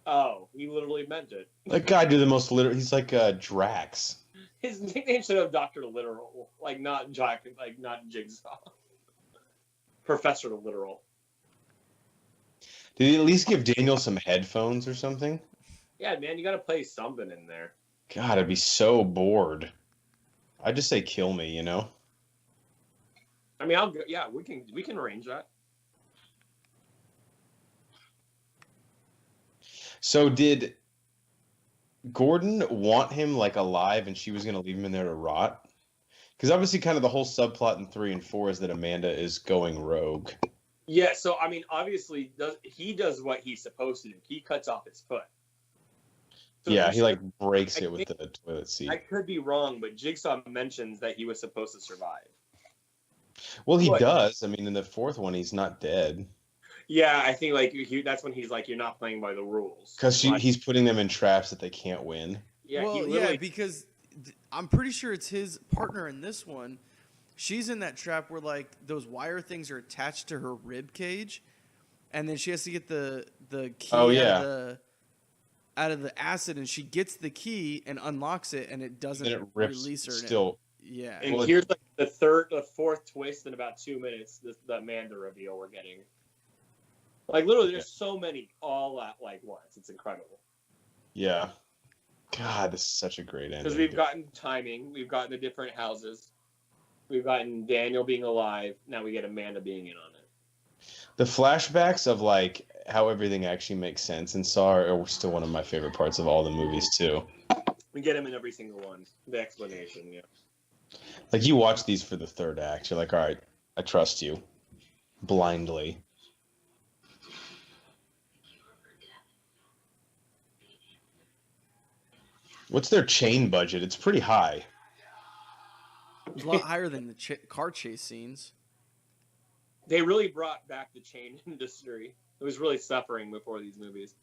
oh, he literally meant it. That guy did the most literal. He's like Drax. His nickname should have Dr. Literal, like not Jack, like not Jigsaw. Professor Literal. Did he at least give Daniel some headphones or something? Yeah, man, you got to play something in there. God, I'd be so bored. I'd just say kill me, you know? I mean, I'll go, yeah, we can arrange that. So did Gordon want him like alive and she was going to leave him in there to rot? Because obviously kind of the whole subplot in 3 and 4 is that Amanda is going rogue. Yeah, so I mean, obviously, he does what he's supposed to do. He cuts off his foot. So yeah, he like breaks it with the toilet seat. I could be wrong, but Jigsaw mentions that he was supposed to survive. Well, he does. I mean, in the 4th one, he's not dead. Yeah, I think like that's when he's like, "You're not playing by the rules." Because he's putting them in traps that they can't win. Yeah, well, yeah, because I'm pretty sure it's his partner in this one. She's in that trap where like those wire things are attached to her rib cage, and then she has to get the key out of the acid, and she gets the key and unlocks it, and it doesn't release her. Still, yeah. And here's like the fourth twist in about 2 minutes. The Amanda reveal we're getting. Like literally, there's so many all at like once. It's incredible. Yeah. God, this is such a great ending. Because we've gotten timing, we've gotten the different houses, we've gotten Daniel being alive. Now we get Amanda being in on it. The flashbacks of like how everything actually makes sense in Saw are still one of my favorite parts of all the movies too. We get him in every single one. The explanation, yeah. Like you watch these for the 3rd act, you're like, all right, I trust you, blindly. What's their chain budget? It's pretty high. It's a lot higher than the car chase scenes. They really brought back the chain industry. It was really suffering before these movies.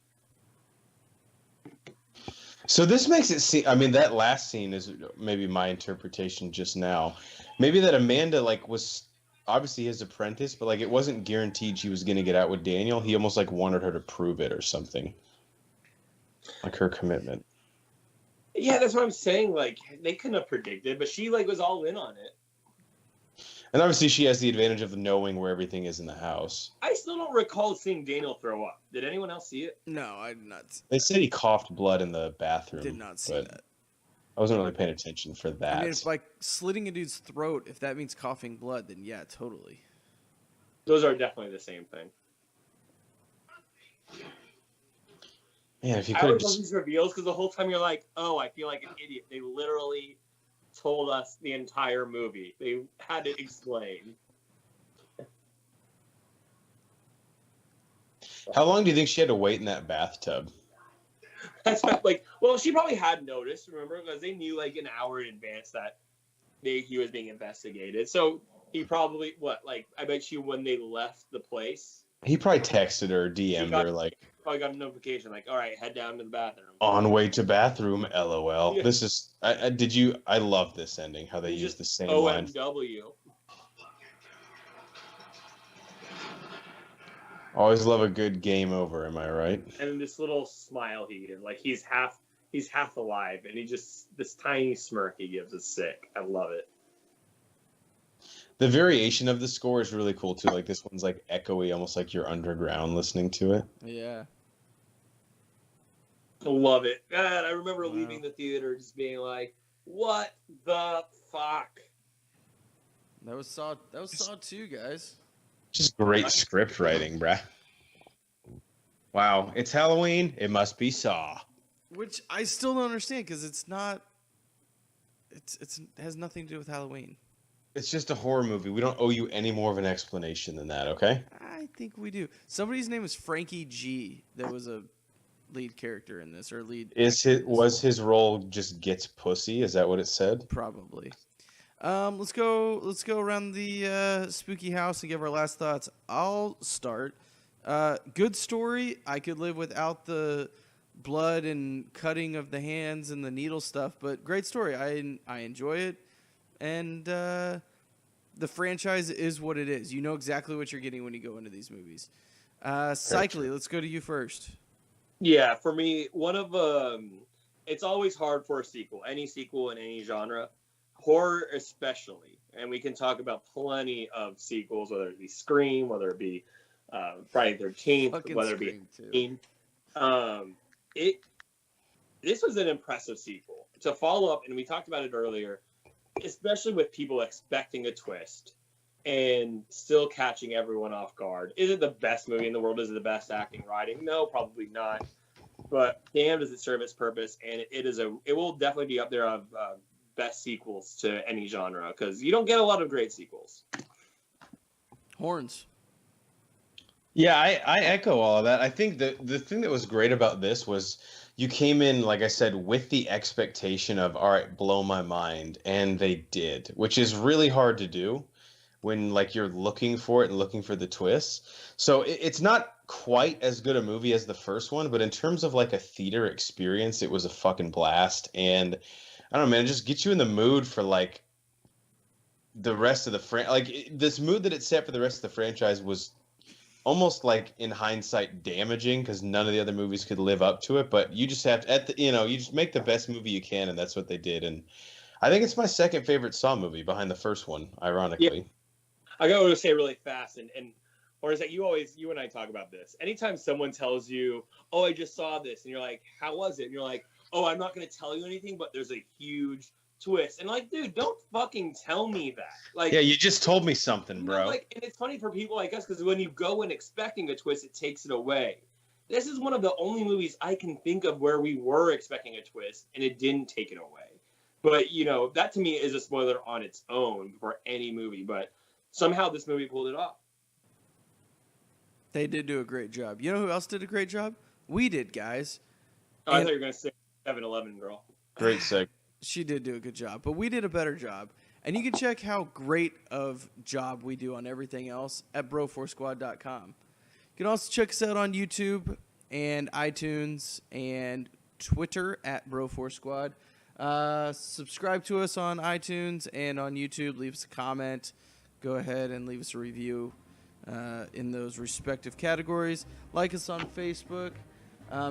So this makes it seem, I mean, that last scene is maybe my interpretation just now. Maybe that Amanda like was obviously his apprentice, but like it wasn't guaranteed she was going to get out with Daniel. He almost like wanted her to prove it or something. Like her commitment. Yeah, that's what I'm saying. Like they couldn't have predicted, but she like was all in on it. And obviously she has the advantage of knowing where everything is in the house. I still don't recall seeing Daniel throw up. Did anyone else see it? No, I did not. They said he coughed blood in the bathroom. Did not see that. I wasn't really paying attention for that. I mean, if like slitting a dude's throat, if that means coughing blood, then yeah, totally. Those are definitely the same thing. Man, if you I could always have love these reveals because the whole time you're like, oh, I feel like an idiot. They literally told us the entire movie. They had it explained. How long do you think she had to wait in that bathtub? That's not, like, well, she probably had noticed, remember, because they knew like an hour in advance that he was being investigated. So he probably, I bet you when they left the place. He probably texted her, DM'd her, like... Probably got a notification, like, all right, head down to the bathroom. On way to bathroom, LOL. Yeah. This is... I love this ending, how they use the same line. OMW. Always love a good game over, am I right? And this little smile he gives, like he's half alive, and he just, this tiny smirk he gives is sick. I love it. The variation of the score is really cool too. Like this one's like echoey, almost like you're underground listening to it. Yeah. I love it. God, I remember leaving the theater just being like, what the fuck? That was Saw 2, guys. Just great script writing, bruh. Wow, it's Halloween. It must be Saw. Which I still don't understand because it's not. It has nothing to do with Halloween. It's just a horror movie. We don't owe you any more of an explanation than that, okay? I think we do. Somebody's name is Frankie G. That was a lead character in this, or lead. Was his role just gets pussy? Is that what it said? Probably. Let's go around the spooky house and give our last thoughts. I'll start. Good story. I could live without the blood and cutting of the hands and the needle stuff, but great story. I enjoy it, and the franchise is what it is. You know exactly what you're getting when you go into these movies. Cycly, let's go to you first. Yeah, for me, one of it's always hard for a sequel, any sequel in any genre, horror especially. And we can talk about plenty of sequels, whether it be Scream, whether it be Friday the 13th, Fucking whether it Scream, be this was an impressive sequel to follow up, and we talked about it earlier, especially with people expecting a twist and still catching everyone off guard. Is it the best movie in the world? Is it the best acting, writing? No, probably not. But damn, does it serve its purpose? And it will definitely be up there of best sequels to any genre, because you don't get a lot of great sequels. Horns. Yeah, I echo all of that. I think the thing that was great about this was you came in, like I said, with the expectation of, all right, blow my mind, and they did, which is really hard to do when like you're looking for it and looking for the twists. So it's not quite as good a movie as the first one, but in terms of like a theater experience, it was a fucking blast. And I don't know, man, it just gets you in the mood for like the rest of the this mood that it set for the rest of the franchise was almost like in hindsight damaging, because none of the other movies could live up to it. But you just have to, you just make the best movie you can, and that's what they did. And I think it's my second favorite Saw movie behind the first one, ironically. Yeah. I got to say really fast, and or is that you and I talk about this. Anytime someone tells you, "Oh, I just saw this," and you're like, "How was it?" And you're like, "Oh, I'm not going to tell you anything, but there's a huge twist." And like, dude, don't fucking tell me that. Like, yeah, you just told me something, bro. And it's funny for people like us, because when you go in expecting a twist, it takes it away. This is one of the only movies I can think of where we were expecting a twist and it didn't take it away. But that to me is a spoiler on its own for any movie. But somehow this movie pulled it off. They did do a great job. You know who else did a great job? We did, guys. Oh, I thought you were going to say 7-Eleven girl. Great seg. She did do a good job, but we did a better job. And you can check how great of job we do on everything else at bro4squad.com. You can also check us out on YouTube and iTunes and Twitter at bro4squad. Subscribe to us on iTunes and on YouTube. Leave us a comment. Go ahead and leave us a review in those respective categories. Like us on Facebook.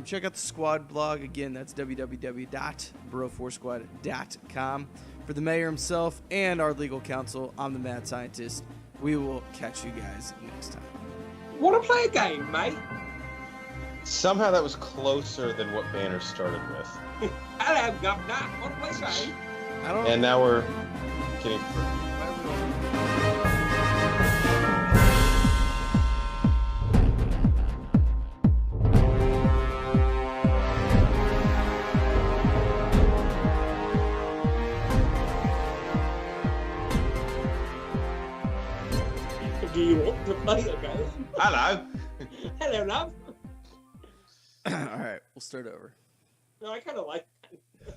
Check out the Squad blog. Again, that's www.bro4squad.com. For the mayor himself and our legal counsel, I'm the Mad Scientist. We will catch you guys next time. Want to play a game, mate? Somehow that was closer than what Banner started with. Hello, governor. Want to play a game? And now we're getting... Do you want to play a game? Hello. Hello, love. All right, we'll start over. No, I kind of like that.